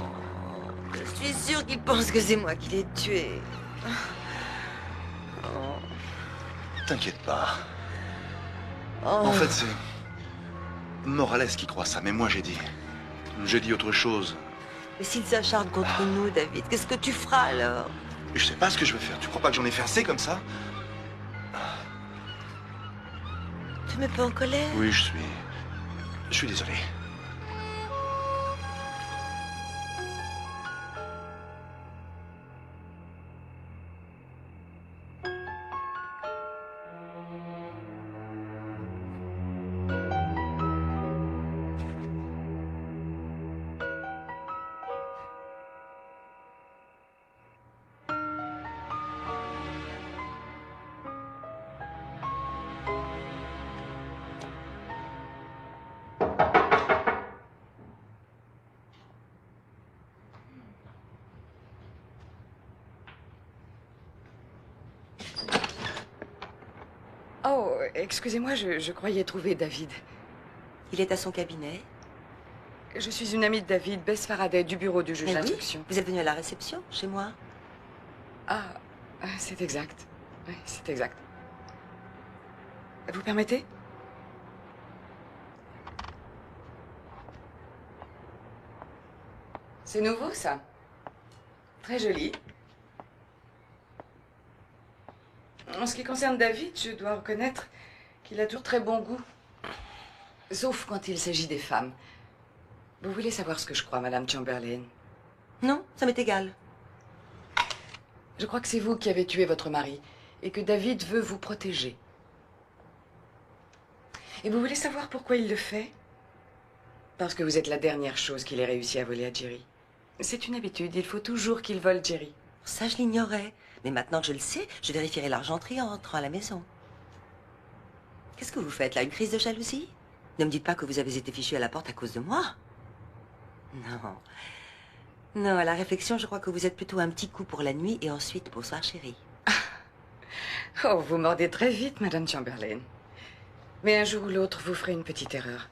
je suis sûre qu'il pense que c'est moi qui l'ai tué. Oh. T'inquiète pas. Oh. En fait, c'est Morales qui croit ça, mais moi j'ai dit. J'ai dit autre chose. Mais s'il s'acharne contre nous, David, qu'est-ce que tu feras alors? Je sais pas ce que je vais faire. Tu crois pas que j'en ai fait assez comme ça? Tu me mets pas en colère? Oui, je suis désolé. Oh, excusez-moi, je croyais trouver David. Il est à son cabinet. Je suis une amie de David, Bess Faraday, du bureau du juge Mais oui, d'instruction. vous êtes venu à la réception, chez moi. Ah, c'est exact. Oui, c'est exact. Vous permettez? C'est nouveau, ça. Très joli. En ce qui concerne David, je dois reconnaître qu'il a toujours très bon goût. Sauf quand il s'agit des femmes. Vous voulez savoir ce que je crois, Madame Chamberlain? Non, ça m'est égal. Je crois que c'est vous qui avez tué votre mari et que David veut vous protéger. Et vous voulez savoir pourquoi il le fait? Parce que vous êtes la dernière chose qu'il ait réussi à voler à Jerry. C'est une habitude, il faut toujours qu'il vole Jerry. Ça, je l'ignorais. Mais maintenant que je le sais, je vérifierai l'argenterie en rentrant à la maison. Qu'est-ce que vous faites là? Une crise de jalousie? Ne me dites pas que vous avez été fichu à la porte à cause de moi. Non. Non, à la réflexion, je crois que vous êtes plutôt un petit coup pour la nuit et ensuite bonsoir chérie. Oh, vous mordez très vite, Madame Chamberlain. Mais un jour ou l'autre, vous ferez une petite erreur.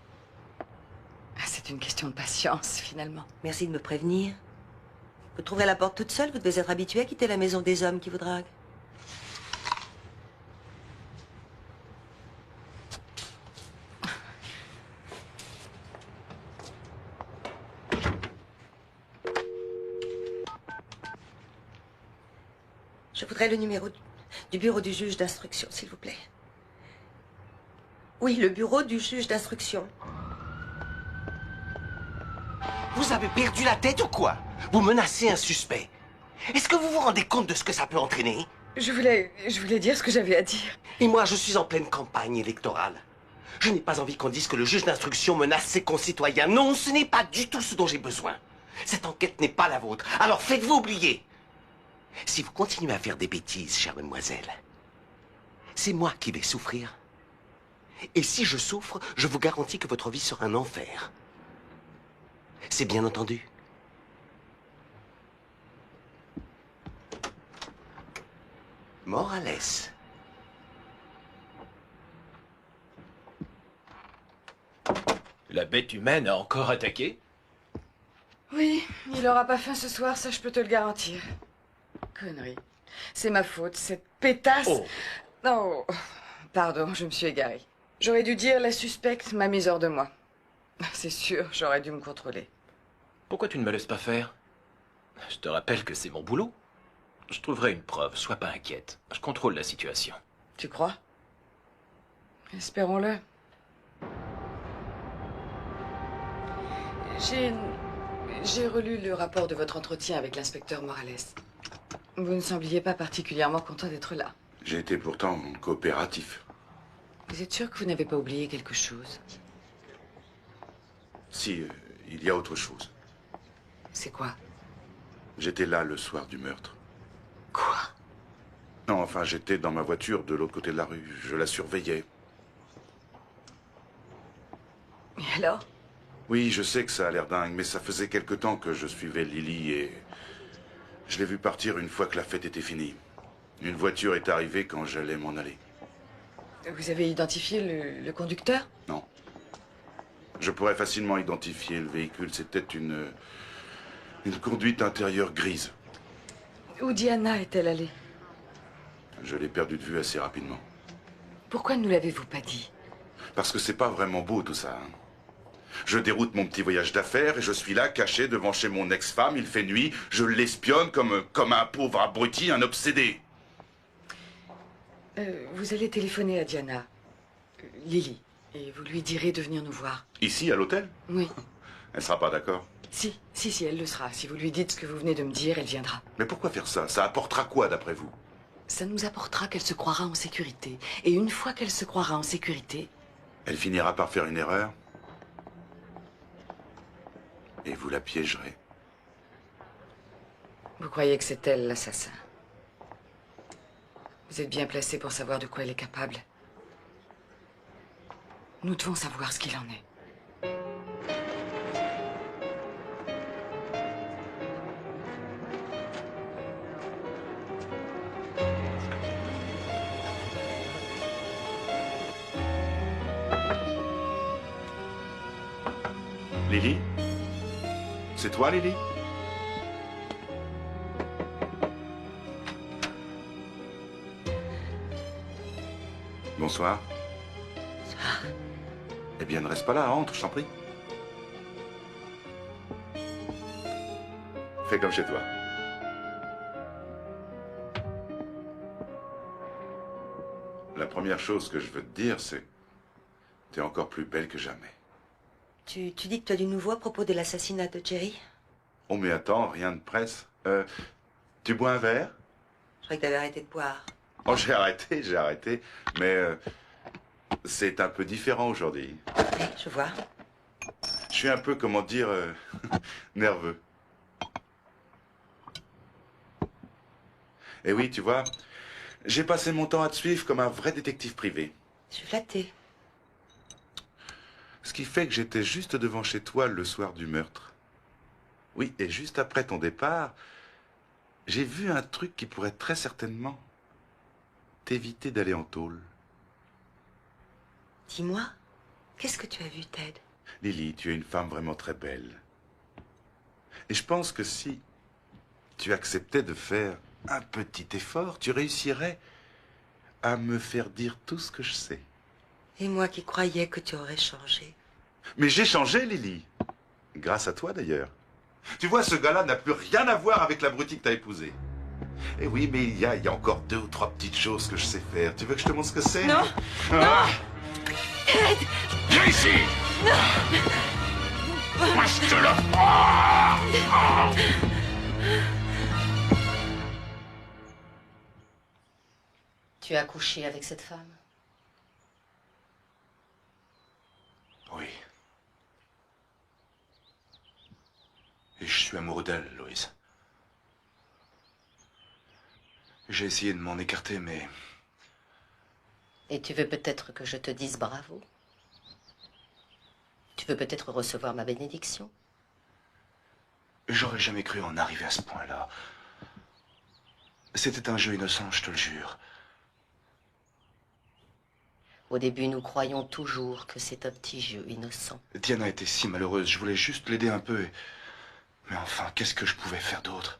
C'est une question de patience, finalement. Merci de me prévenir. Vous trouverez la porte toute seule, vous devez être habitué à quitter la maison des hommes qui vous draguent. Je voudrais le numéro du bureau du juge d'instruction, s'il vous plaît. Oui, le bureau du juge d'instruction. Vous avez perdu la tête ou quoi? Vous menacez un suspect. Est-ce que vous vous rendez compte de ce que ça peut entraîner? Je voulais dire ce que j'avais à dire. Et moi, je suis en pleine campagne électorale. Je n'ai pas envie qu'on dise que le juge d'instruction menace ses concitoyens. Non, ce n'est pas du tout ce dont j'ai besoin. Cette enquête n'est pas la vôtre. Alors faites-vous oublier. Si vous continuez à faire des bêtises, chère mademoiselle, c'est moi qui vais souffrir. Et si je souffre, je vous garantis que votre vie sera un enfer. C'est bien entendu. Morales. La bête humaine a encore attaqué? Oui, il aura pas faim ce soir, ça je peux te le garantir. Connerie. C'est ma faute, cette pétasse... Oh. Oh, pardon, je me suis égarée. J'aurais dû dire la suspecte m'a mise hors de moi. C'est sûr, j'aurais dû me contrôler. Pourquoi tu ne me laisses pas faire? Je te rappelle que c'est mon boulot. Je trouverai une preuve, sois pas inquiète. Je contrôle la situation. Tu crois? Espérons-le. J'ai relu le rapport de votre entretien avec l'inspecteur Morales. Vous ne sembliez pas particulièrement content d'être là. J'ai été pourtant coopératif. Vous êtes sûr que vous n'avez pas oublié quelque chose? Si, il y a autre chose. C'est quoi? J'étais là le soir du meurtre. Quoi? Non, enfin, j'étais dans ma voiture de l'autre côté de la rue. Je la surveillais. Et alors? Oui, je sais que ça a l'air dingue, mais ça faisait quelque temps que je suivais Lily et... je l'ai vue partir une fois que la fête était finie. Une voiture est arrivée quand j'allais m'en aller. Vous avez identifié le conducteur? Non. Je pourrais facilement identifier le véhicule. C'était une conduite intérieure grise. Où Diana est-elle allée? Je l'ai perdue de vue assez rapidement. Pourquoi ne nous l'avez-vous pas dit? Parce que c'est pas vraiment beau tout ça. Hein. Je déroute mon petit voyage d'affaires et je suis là, caché devant chez mon ex-femme. Il fait nuit. Je l'espionne comme un pauvre abruti, un obsédé. Vous allez téléphoner à Diana, Lily, et vous lui direz de venir nous voir. Ici, à l'hôtel? Oui. Elle sera pas d'accord? Si, elle le sera. Si vous lui dites ce que vous venez de me dire, elle viendra. Mais pourquoi faire ça? Ça apportera quoi, d'après vous? Ça nous apportera qu'elle se croira en sécurité. Et une fois qu'elle se croira en sécurité... Elle finira par faire une erreur. Et vous la piégerez. Vous croyez que c'est elle, l'assassin? Vous êtes bien placé pour savoir de quoi elle est capable. Nous devons savoir ce qu'il en est. Lily? C'est toi, Lily? Bonsoir. Bonsoir. Eh bien, ne reste pas là, entre, je t'en prie. Fais comme chez toi. La première chose que je veux te dire, c'est... T'es encore plus belle que jamais. Tu dis que tu as du nouveau à propos de l'assassinat de Jerry? Oh, mais attends, rien de presse. Tu bois un verre? Je croyais que t'avais arrêté de boire. Oh, j'ai arrêté. Mais c'est un peu différent aujourd'hui. Oui, je vois. Je suis un peu, comment dire, nerveux. Et oui, tu vois, j'ai passé mon temps à te suivre comme un vrai détective privé. Je suis flattée. Ce qui fait que j'étais juste devant chez toi le soir du meurtre. Oui, et juste après ton départ, j'ai vu un truc qui pourrait très certainement t'éviter d'aller en tôle. Dis-moi, qu'est-ce que tu as vu, Ted? Lily, tu es une femme vraiment très belle. Et je pense que si tu acceptais de faire un petit effort, tu réussirais à me faire dire tout ce que je sais. Et moi qui croyais que tu aurais changé. Mais j'ai changé, Lily. Grâce à toi, d'ailleurs. Tu vois, ce gars-là n'a plus rien à voir avec l'abruti que t'as épousé. Eh oui, mais il y a encore 2 ou 3 petites choses que je sais faire. Tu veux que je te montre ce que c'est? Non. Ah. Ted! Viens ici! Non. Moi, je te le... Tu as couché avec cette femme? Oui. Et je suis amoureux d'elle, Loïs. J'ai essayé de m'en écarter, mais... Et tu veux peut-être que je te dise bravo? Tu veux peut-être recevoir ma bénédiction? J'aurais jamais cru en arriver à ce point-là. C'était un jeu innocent, je te le jure. Au début, nous croyons toujours que c'est un petit jeu innocent. Diana était si malheureuse, je voulais juste l'aider un peu. Mais enfin, qu'est-ce que je pouvais faire d'autre?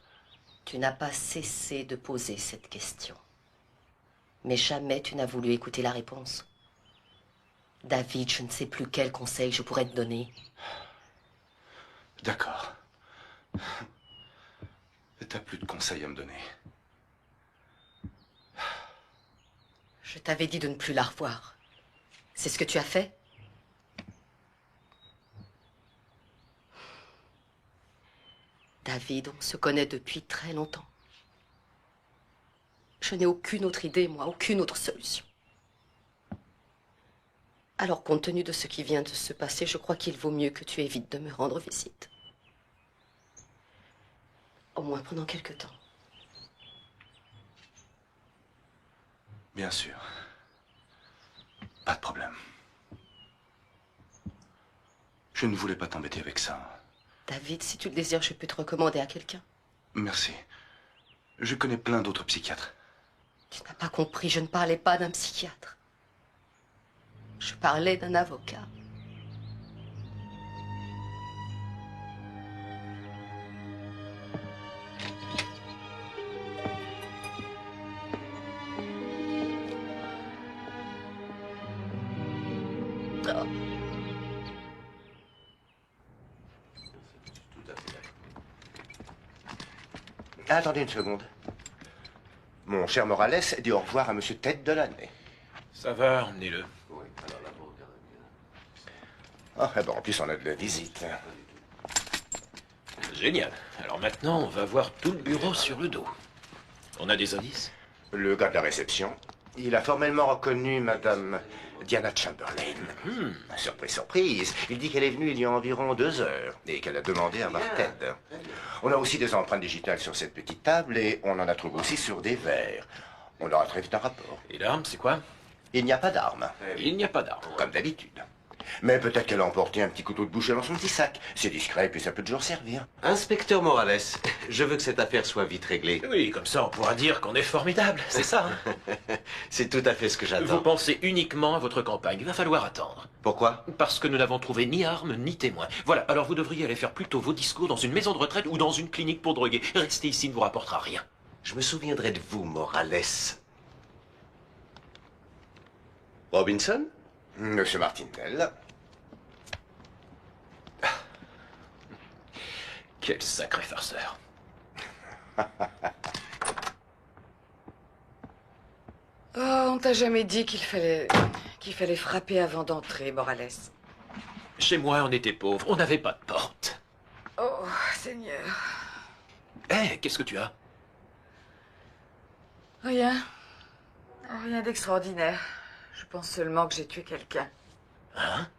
Tu n'as pas cessé de poser cette question. Mais jamais tu n'as voulu écouter la réponse. David, je ne sais plus quel conseil je pourrais te donner. D'accord. T'as plus de conseils à me donner. Je t'avais dit de ne plus la revoir. C'est ce que tu as fait? David, on se connaît depuis très longtemps. Je n'ai aucune autre idée, moi, aucune autre solution. Alors, compte tenu de ce qui vient de se passer, je crois qu'il vaut mieux que tu évites de me rendre visite. Au moins pendant quelque temps. Bien sûr. Pas de problème. Je ne voulais pas t'embêter avec ça. David, si tu le désires, je peux te recommander à quelqu'un. Merci. Je connais plein d'autres psychiatres. Tu n'as pas compris, je ne parlais pas d'un psychiatre. Je parlais d'un avocat. Oh. Attendez une seconde. Mon cher Morales dit au revoir à Monsieur Tête de l'année. Ça va, emmenez-le. Ah, eh ben, en plus, on a de la visite. Génial. Alors maintenant, on va voir tout le bureau sur le dos. On a des indices? Le gars de la réception, il a formellement reconnu Madame Diana Chamberlain. Surprise, surprise. Il dit qu'elle est venue il y a environ 2 heures et qu'elle a demandé à voir Ted. On a aussi des empreintes digitales sur cette petite table et on en a trouvé aussi sur des verres. On aura très vite un rapport. Et l'arme, c'est quoi? Il n'y a pas d'arme. Il n'y a pas d'arme. Comme d'habitude. Mais peut-être qu'elle a emporté un petit couteau de boucher dans son petit sac. C'est discret et puis ça peut toujours servir. Inspecteur Morales, je veux que cette affaire soit vite réglée. Oui, comme ça on pourra dire qu'on est formidable, c'est ça, hein? C'est tout à fait ce que j'attends. Vous pensez uniquement à votre campagne, il va falloir attendre. Pourquoi? Parce que nous n'avons trouvé ni armes ni témoins. Voilà, alors vous devriez aller faire plutôt vos discours dans une maison de retraite ou dans une clinique pour droguer. Rester ici ne vous rapportera rien. Je me souviendrai de vous, Morales. Robinson? Monsieur Martintel. Quel sacré farceur. Oh, on t'a jamais dit qu'il fallait frapper avant d'entrer, Morales. Chez moi, on était pauvres, on n'avait pas de porte. Oh, Seigneur. Hé, qu'est-ce que tu as? Rien. Rien d'extraordinaire. Je pense seulement que j'ai tué quelqu'un. Hein?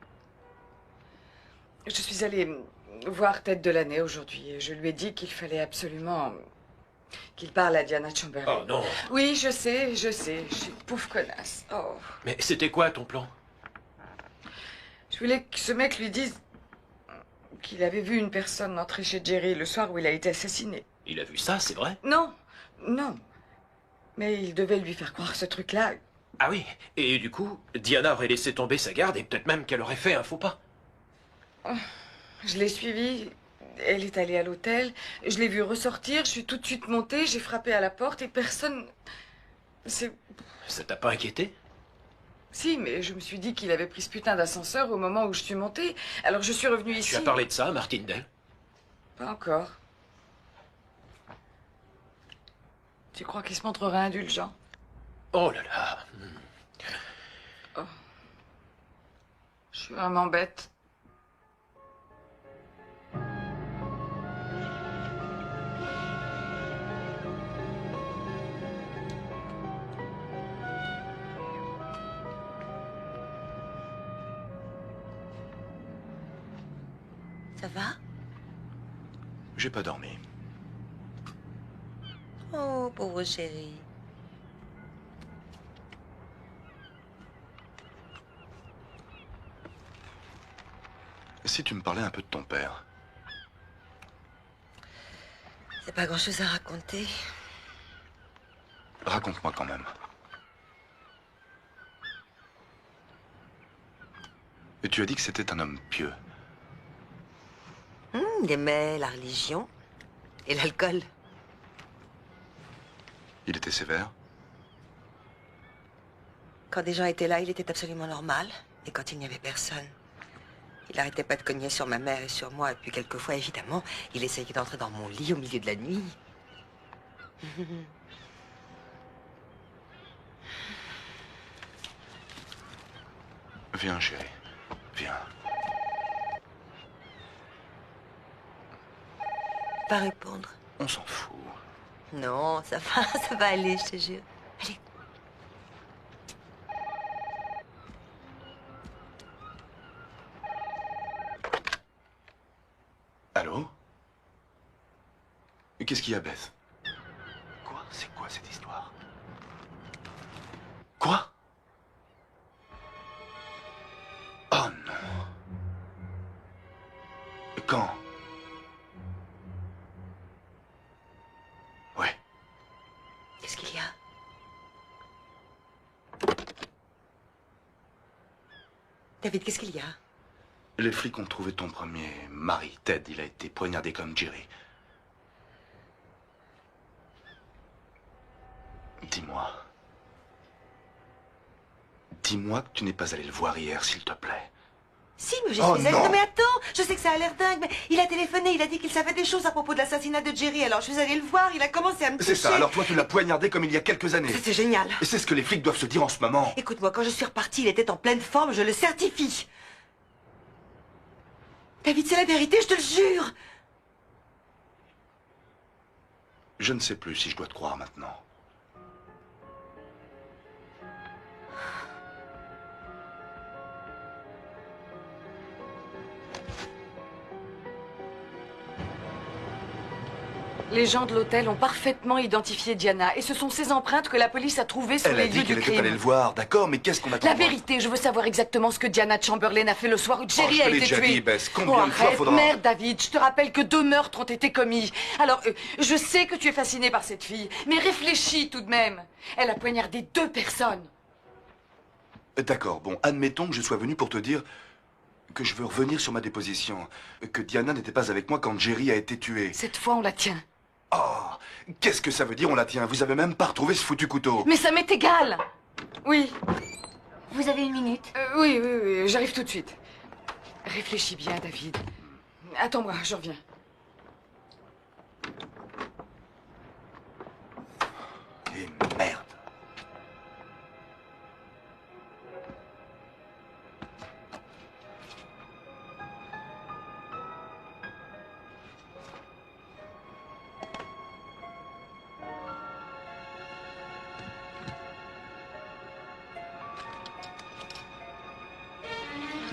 Je suis allée voir Tête de l'année aujourd'hui et je lui ai dit qu'il fallait absolument qu'il parle à Diana Chamberlain. Oh non. Oui, je sais, je suis une pauvre connasse. Oh. Mais c'était quoi ton plan? Je voulais que ce mec lui dise qu'il avait vu une personne entrer chez Jerry le soir où il a été assassiné. Il a vu ça, c'est vrai? Non, non. Mais il devait lui faire croire ce truc-là. Ah oui, et du coup, Diana aurait laissé tomber sa garde et peut-être même qu'elle aurait fait un faux pas. Oh. Je l'ai suivie, elle est allée à l'hôtel, je l'ai vue ressortir, je suis tout de suite montée, j'ai frappé à la porte et personne... Ça t'a pas inquiété? Si, mais je me suis dit qu'il avait pris ce putain d'ascenseur au moment où je suis montée, alors je suis revenue ici... Tu as parlé de ça à Martindale? Pas encore. Tu crois qu'il se montrera indulgent? Oh là là. Oh. Je suis vraiment bête. Ça va? J'ai pas dormi. Oh, pauvre chérie. Si tu me parlais un peu de ton père. C'est pas grand-chose à raconter. Raconte-moi quand même. Et tu as dit que c'était un homme pieux. Il aimait la religion et l'alcool. Il était sévère? Quand des gens étaient là, il était absolument normal. Et quand il n'y avait personne, il n'arrêtait pas de cogner sur ma mère et sur moi. Et puis quelquefois, évidemment, il essayait d'entrer dans mon lit au milieu de la nuit. Viens, chérie. Viens. Pas répondre. On s'en fout. Non, ça va aller, je te jure. Allez. Allô? Qu'est-ce qu'il y a, Beth? Quoi? C'est quoi cette histoire? Quoi? Oh non. Quand? Ouais. Qu'est-ce qu'il y a? David, qu'est-ce qu'il y a? Les flics ont trouvé ton premier mari, Ted. Il a été poignardé comme Jerry. Dis-moi. Dis-moi que tu n'es pas allé le voir hier, s'il te plaît. Si, mais je suis Oh, allée. non. Non, mais attends, je sais que ça a l'air dingue, mais il a téléphoné, il a dit qu'il savait des choses à propos de l'assassinat de Jerry. Alors je suis allée le voir, il a commencé à me toucher. C'est ça, alors toi tu l'as poignardé comme il y a quelques années. C'est génial. Et c'est ce que les flics doivent se dire en ce moment. Écoute-moi, quand je suis repartie, il était en pleine forme, je le certifie. David, c'est la vérité, je te le jure. Je ne sais plus si je dois te croire maintenant. Les gens de l'hôtel ont parfaitement identifié Diana et ce sont ces empreintes que la police a trouvées sur Elle les a lieux dit du qu'elle était allée crime. le voir, d'accord, mais qu'est-ce qu'on attend? La vérité, je veux savoir exactement ce que Diana Chamberlain a fait le soir où Jerry je te a l'ai été déjà tué. dit, Bess. Combien de fois arrête, faudra- merde, David, je te rappelle que 2 meurtres ont été commis. Alors, je sais que tu es fasciné par cette fille, mais réfléchis tout de même. Elle a poignardé 2 personnes. D'accord, bon, admettons que je sois venu pour te dire que je veux revenir sur ma déposition, que Diana n'était pas avec moi quand Jerry a été tué. Cette fois, on la tient. Oh, qu'est-ce que ça veut dire on la tient? Vous avez même pas retrouvé ce foutu couteau. Mais ça m'est égal. Oui. Vous avez 1 minute? Oui, j'arrive tout de suite. Réfléchis bien, David. Attends-moi, je reviens. Et merde.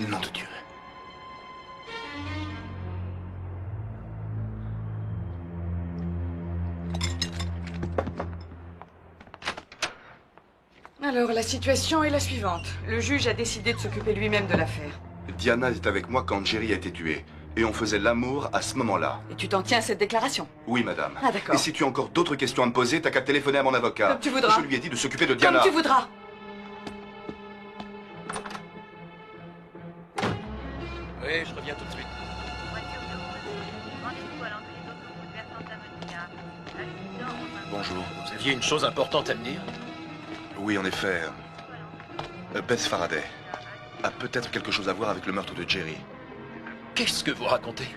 Nom de Dieu. Alors, la situation est la suivante. Le juge a décidé de s'occuper lui-même de l'affaire. Diana était avec moi quand Jerry a été tué. Et on faisait l'amour à ce moment-là. Et tu t'en tiens à cette déclaration? Oui, madame. Ah, d'accord. Et si tu as encore d'autres questions à me poser, t'as qu'à téléphoner à mon avocat. Comme tu voudras. Je lui ai dit de s'occuper de Diana. Comme tu voudras. Oui, je reviens tout de suite. Bonjour. Vous aviez une chose importante à me dire? Oui, en effet. Beth Faraday a peut-être quelque chose à voir avec le meurtre de Jerry. Qu'est-ce que vous racontez?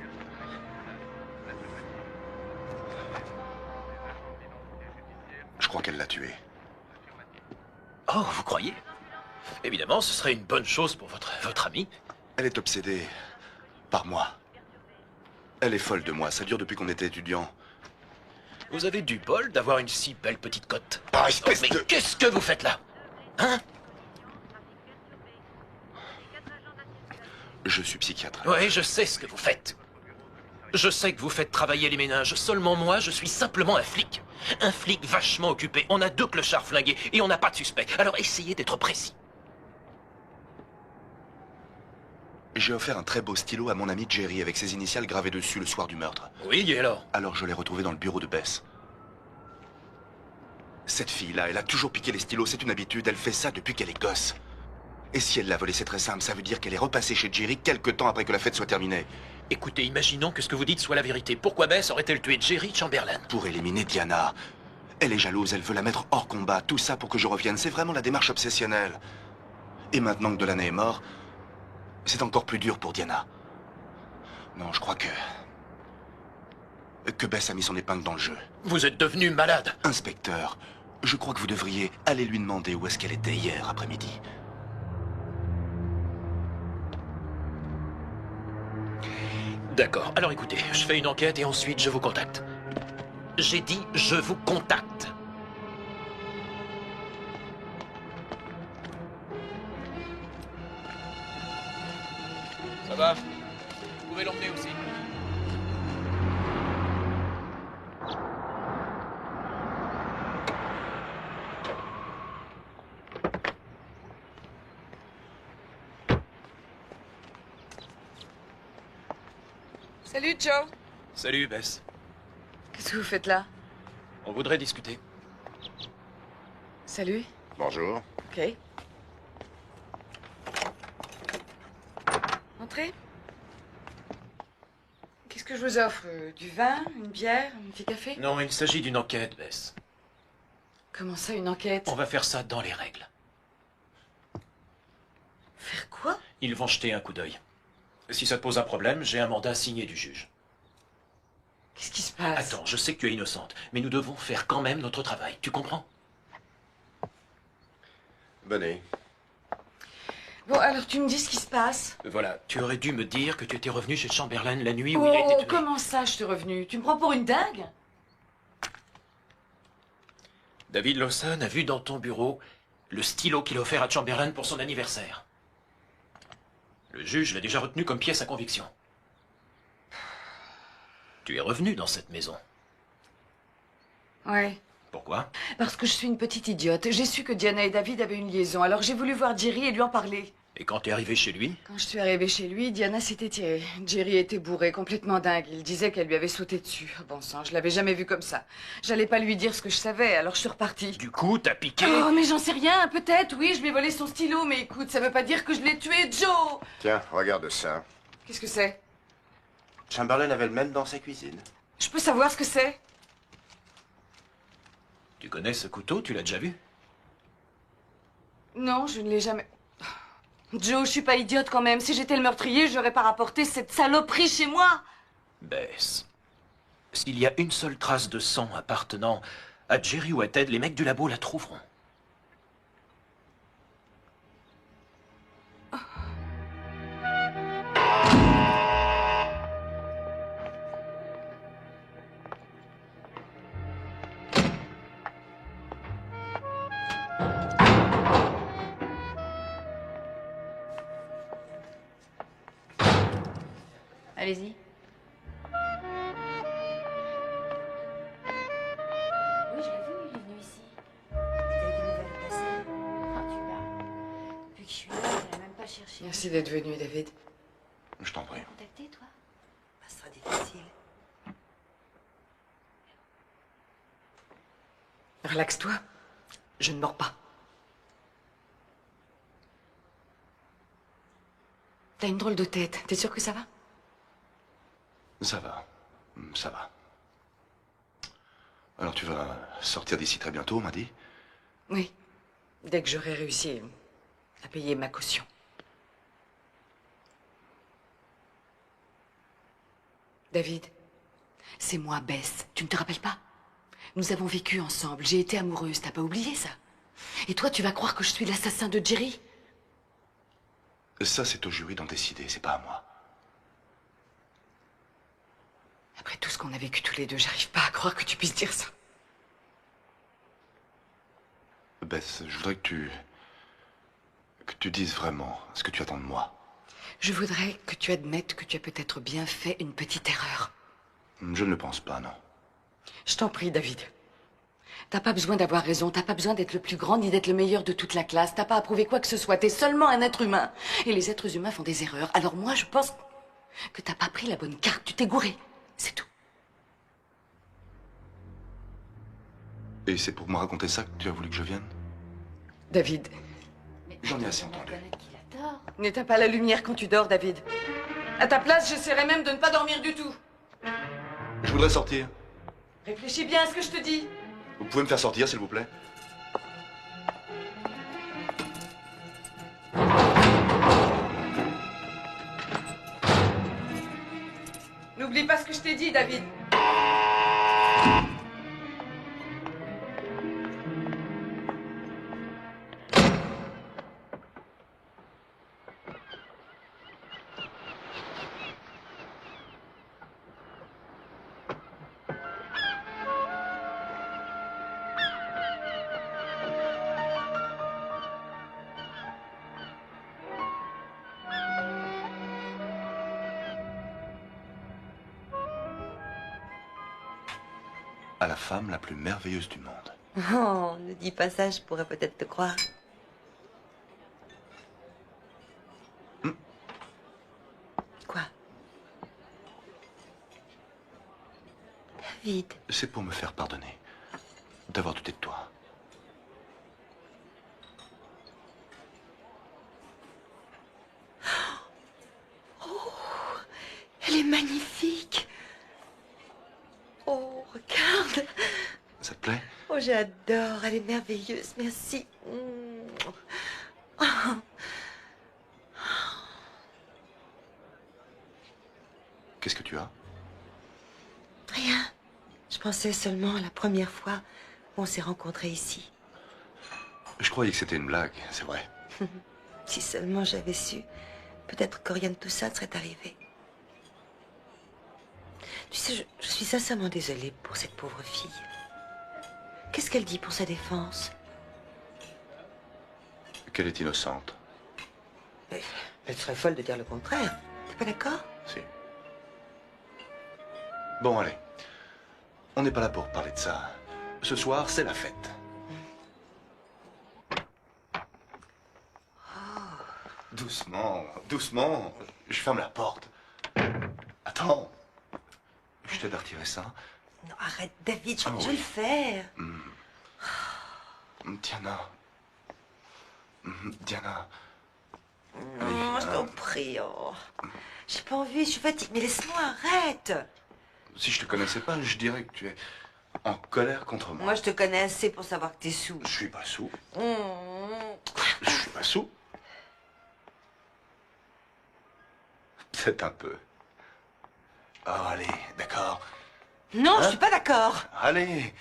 Je crois qu'elle l'a tué. Oh, vous croyez? Évidemment, ce serait une bonne chose pour votre amie. Elle est obsédée par moi. Elle est folle de moi. Ça dure depuis qu'on était étudiants. Vous avez du bol d'avoir une si belle petite cote. Ah, espèce mais de... qu'est-ce que vous faites là? Hein? Je suis psychiatre. Oui, je sais ce que vous faites. Je sais que vous faites travailler les méninges. Seulement moi, je suis simplement un flic. Un flic vachement occupé. On a 2 clochards flingués et on n'a pas de suspect. Alors essayez d'être précis. J'ai offert un très beau stylo à mon ami Jerry avec ses initiales gravées dessus le soir du meurtre. Oui, et alors? Alors je l'ai retrouvé dans le bureau de Bess. Cette fille-là, elle a toujours piqué les stylos, c'est une habitude. Elle fait ça depuis qu'elle est gosse. Et si elle l'a volé, c'est très simple. Ça veut dire qu'elle est repassée chez Jerry quelque temps après que la fête soit terminée. Écoutez, imaginons que ce que vous dites soit la vérité. Pourquoi Bess aurait-elle tué Jerry Chamberlain? Pour éliminer Diana. Elle est jalouse, elle veut la mettre hors combat. Tout ça pour que je revienne. C'est vraiment la démarche obsessionnelle. Et maintenant que Delaney est mort, c'est encore plus dur pour Diana. Non, je crois que Bess a mis son épingle dans le jeu. Vous êtes devenu malade. Inspecteur, je crois que vous devriez aller lui demander où est-ce qu'elle était hier après-midi. D'accord. Alors écoutez, je fais une enquête et ensuite je vous contacte. J'ai dit je vous contacte. Ça va? Vous pouvez l'emmener aussi. Salut, Joe. Salut, Bess. Qu'est-ce que vous faites là? On voudrait discuter. Salut. Bonjour. Ok. Entrez. Qu'est-ce que je vous offre? Du vin? Une bière? Un petit café? Non, il s'agit d'une enquête, Bess. Comment ça, une enquête? On va faire ça dans les règles. Faire quoi? Ils vont jeter un coup d'œil. Si ça te pose un problème, j'ai un mandat signé du juge. Qu'est-ce qui se passe? Attends, je sais que tu es innocente, mais nous devons faire quand même notre travail. Tu comprends? Venez. Bon, alors tu me dis ce qui se passe? Voilà, tu aurais dû me dire que tu étais revenu chez Chamberlain la nuit où Oh, il a été tué. comment ça, je suis revenu? Tu me prends pour une dingue? David Lawson a vu dans ton bureau le stylo qu'il a offert à Chamberlain pour son anniversaire. Le juge l'a déjà retenu comme pièce à conviction. Tu es revenu dans cette maison. Ouais. Pourquoi? Parce que je suis une petite idiote. J'ai su que Diana et David avaient une liaison, alors j'ai voulu voir Jerry et lui en parler. Et quand tu es arrivé chez lui? Quand je suis arrivée chez lui, Diana s'était tirée. Jerry était bourré, complètement dingue. Il disait qu'elle lui avait sauté dessus. Bon sang, je l'avais jamais vu comme ça. J'allais pas lui dire ce que je savais, alors je suis repartie. Du coup, t'as piqué? Oh, mais j'en sais rien, peut-être, oui, je lui ai volé son stylo, mais écoute, ça veut pas dire que je l'ai tué, Joe! Tiens, regarde ça. Qu'est-ce que c'est? Chamberlain avait le même dans sa cuisine. Je peux savoir ce que c'est? Tu connais ce couteau? Tu l'as déjà vu? Non, je ne l'ai jamais... Joe, je suis pas idiote quand même. Si j'étais le meurtrier, j'aurais pas rapporté cette saloperie chez moi. Bess, s'il y a une seule trace de sang appartenant à Jerry ou à Ted, les mecs du labo la trouveront. Allez-y. Oui, je l'ai vu, il est venu ici. Il a des nouvelles passées. Ah, tu parles. Depuis que je suis là, il n'a même pas cherché. Merci d'être venu, David. Je t'en prie. Contacté, toi? Ça sera difficile. Relaxe-toi. Je ne mords pas. T'as une drôle de tête. T'es sûr que ça va? Ça va. Ça va. Alors tu vas sortir d'ici très bientôt, on m'a dit? Oui. Dès que j'aurai réussi à payer ma caution. David, c'est moi, Bess. Tu ne te rappelles pas? Nous avons vécu ensemble. J'ai été amoureuse. T'as pas oublié ça? Et toi, tu vas croire que je suis l'assassin de Jerry? Ça, c'est au jury d'en décider, c'est pas à moi. Après tout ce qu'on a vécu tous les deux, j'arrive pas à croire que tu puisses dire ça. Bess, je voudrais que tu dises vraiment ce que tu attends de moi. Je voudrais que tu admettes que tu as peut-être bien fait une petite erreur. Je ne le pense pas, non. Je t'en prie, David. T'as pas besoin d'avoir raison, t'as pas besoin d'être le plus grand ni d'être le meilleur de toute la classe. T'as pas à prouver quoi que ce soit, t'es seulement un être humain. Et les êtres humains font des erreurs. Alors moi, je pense que t'as pas pris la bonne carte, tu t'es gouré. C'est tout. Et c'est pour me raconter ça que tu as voulu que je vienne? David, J'en ai assez entendu. N'éteins pas la lumière quand tu dors, David. À ta place, j'essaierai même de ne pas dormir du tout. Je voudrais sortir. Réfléchis bien à ce que je te dis. Vous pouvez me faire sortir, s'il vous plaît? N'oublie pas ce que je t'ai dit, David. À la femme la plus merveilleuse du monde. Oh, ne dis pas ça, je pourrais peut-être te croire. Quoi? David. C'est pour me faire pardonner d'avoir douté de toi. Oh, elle est magnifique. Oh, regarde. Ça te plaît? Oh, j'adore. Elle est merveilleuse. Merci. Oh. Qu'est-ce que tu as? Rien. Je pensais seulement à la première fois où on s'est rencontrés ici. Je croyais que c'était une blague, c'est vrai. Si seulement j'avais su, peut-être que rien de tout ça ne serait arrivé. Tu sais, je suis sincèrement désolée pour cette pauvre fille. Qu'est-ce qu'elle dit pour sa défense? Qu'elle est innocente. Mais elle serait folle de dire le contraire. T'es pas d'accord? Si. Bon, allez. On n'est pas là pour parler de ça. Ce soir, c'est la fête. Doucement, doucement. Je ferme la porte. Attends. Je t'aide à retirer ça. Non, arrête, David, je Ah, vais oui. le faire. Diana. Diana. Non, je t'en prie. Oh. J'ai pas envie, je suis fatiguée. Mais laisse-moi, arrête. Si je te connaissais pas, je dirais que tu es en colère contre moi. Moi, je te connais assez pour savoir que t'es saoul. Je suis pas sous. Mmh. Je suis pas sous. Peut-être un peu. Oh, allez, d'accord. Non, Hein? je suis pas d'accord. Allez.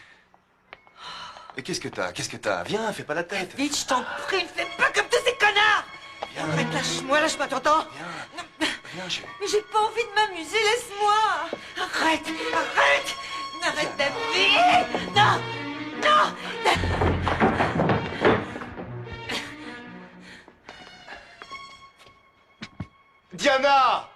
Et qu'est-ce que t'as? Qu'est-ce que t'as? Viens, fais pas la tête. Vite, je t'en prie, ne fais pas comme tous ces connards. Viens. Arrête, lâche-moi, t'entends? Viens, chérie. Mais j'ai pas envie de m'amuser, laisse-moi. Arrête, arrête. Arrête, David. Non, non. Diana!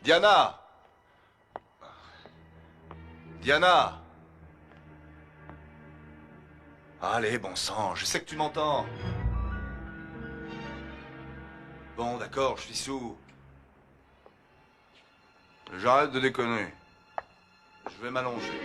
Diana! Diana! Allez, bon sang, je sais que tu m'entends. Bon, d'accord, je suis sous. J'arrête de déconner. Je vais m'allonger.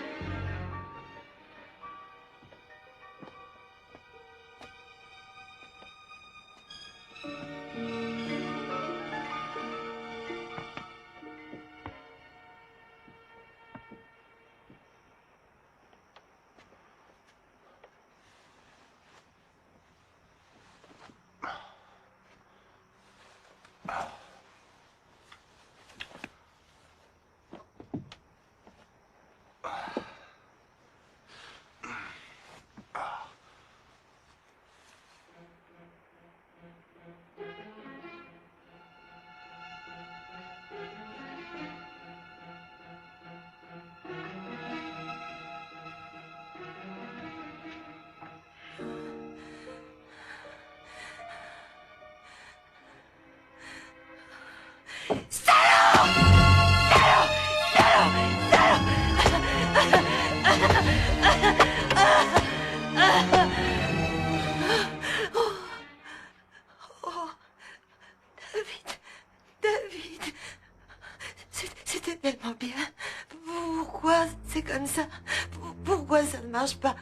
marche pas.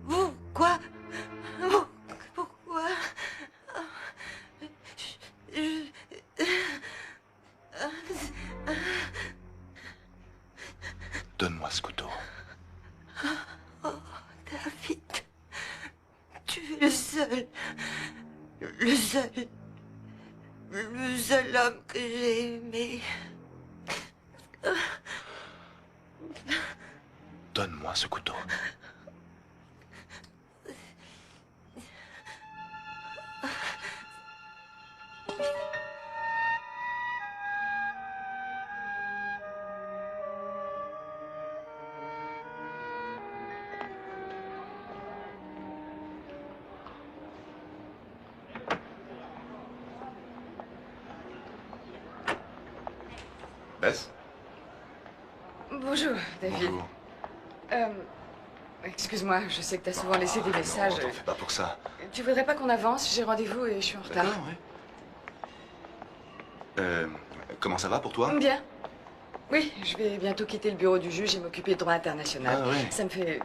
Pourquoi? Pourquoi? Donne-moi ce couteau. Oh, David, tu es le seul homme que j'ai aimé. Donne-moi ce couteau. Bess? Bonjour, David. Bonjour. Excuse-moi, je sais que t'as souvent laissé des messages. Non, t'en fais pas pour ça. Tu voudrais pas qu'on avance? J'ai rendez-vous et je suis en retard. D'accord, oui. Comment ça va pour toi? Bien. Oui, je vais bientôt quitter le bureau du juge et m'occuper de droit international. Ah, ouais. Ça me fait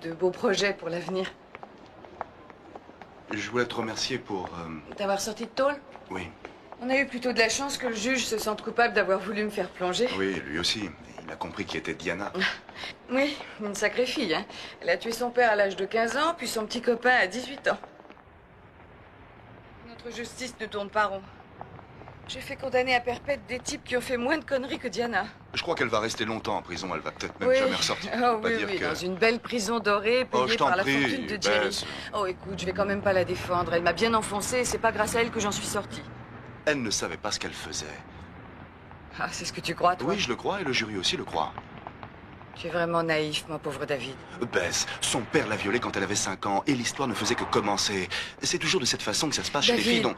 de beaux projets pour l'avenir. Je voulais te remercier pour... T'avoir sorti de tôle? Oui. On a eu plutôt de la chance que le juge se sente coupable d'avoir voulu me faire plonger. Oui, lui aussi. Il a compris qui était Diana. Oui, une sacrée fille, hein. Elle a tué son père à l'âge de 15 ans, puis son petit copain à 18 ans. Notre justice ne tourne pas rond. J'ai fait condamner à perpète des types qui ont fait moins de conneries que Diana. Je crois qu'elle va rester longtemps en prison. Elle va peut-être même Oui. jamais ressortir. Oh, Pas oui, dire oui, que... dans une belle prison dorée, Oh, payée je t'en par la prie, fortune de Jerry. Bess. Oh, écoute, je vais quand même pas la défendre. Elle m'a bien enfoncée et c'est pas grâce à elle que j'en suis sortie. Elle ne savait pas ce qu'elle faisait. Ah, c'est ce que tu crois, toi? Oui, je le crois et le jury aussi le croit. Tu es vraiment naïf, mon pauvre David. Bess, son père l'a violée quand elle avait 5 ans et l'histoire ne faisait que commencer. C'est toujours de cette façon que ça se passe chez les David. filles dont...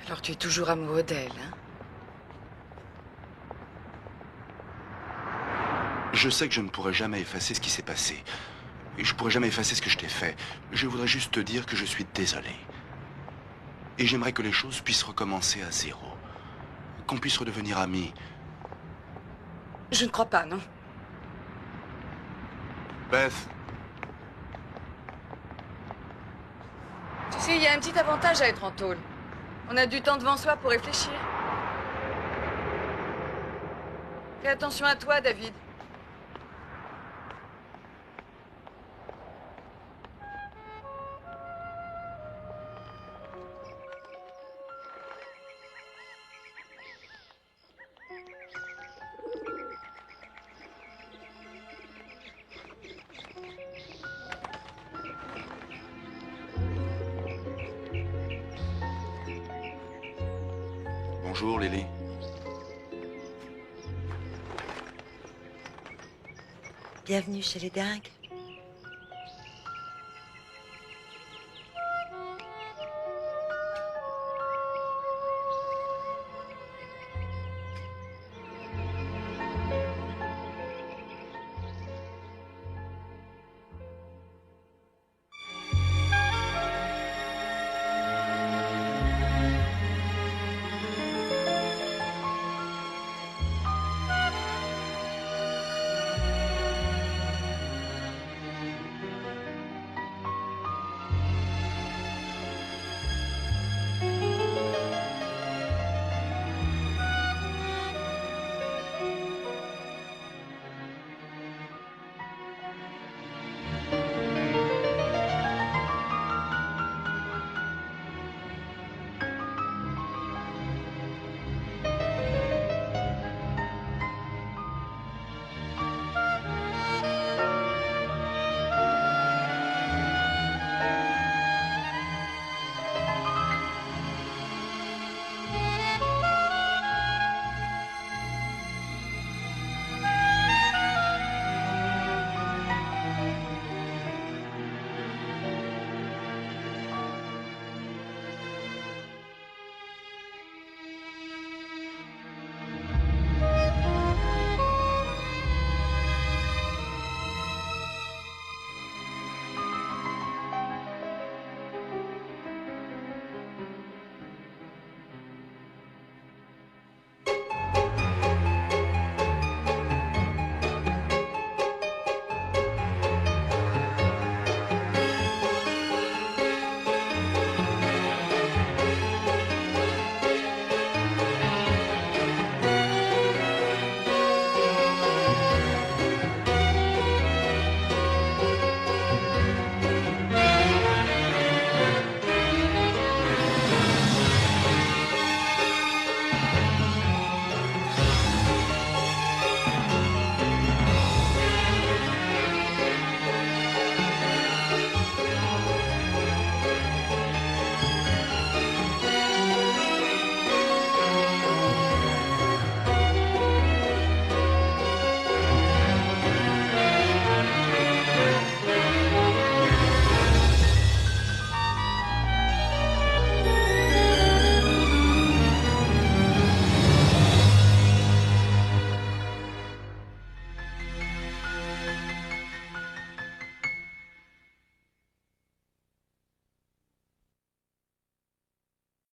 Alors tu es toujours amoureux d'elle, hein? Je sais que je ne pourrai jamais effacer ce qui s'est passé. Et je pourrai jamais effacer ce que je t'ai fait. Je voudrais juste te dire que je suis désolé. Et j'aimerais que les choses puissent recommencer à zéro. Qu'on puisse redevenir amis. Je ne crois pas, non. Beth. Tu sais, il y a un petit avantage à être en tôle. On a du temps devant soi pour réfléchir. Fais attention à toi, David. Bonjour, Lily. Bienvenue chez les dingues.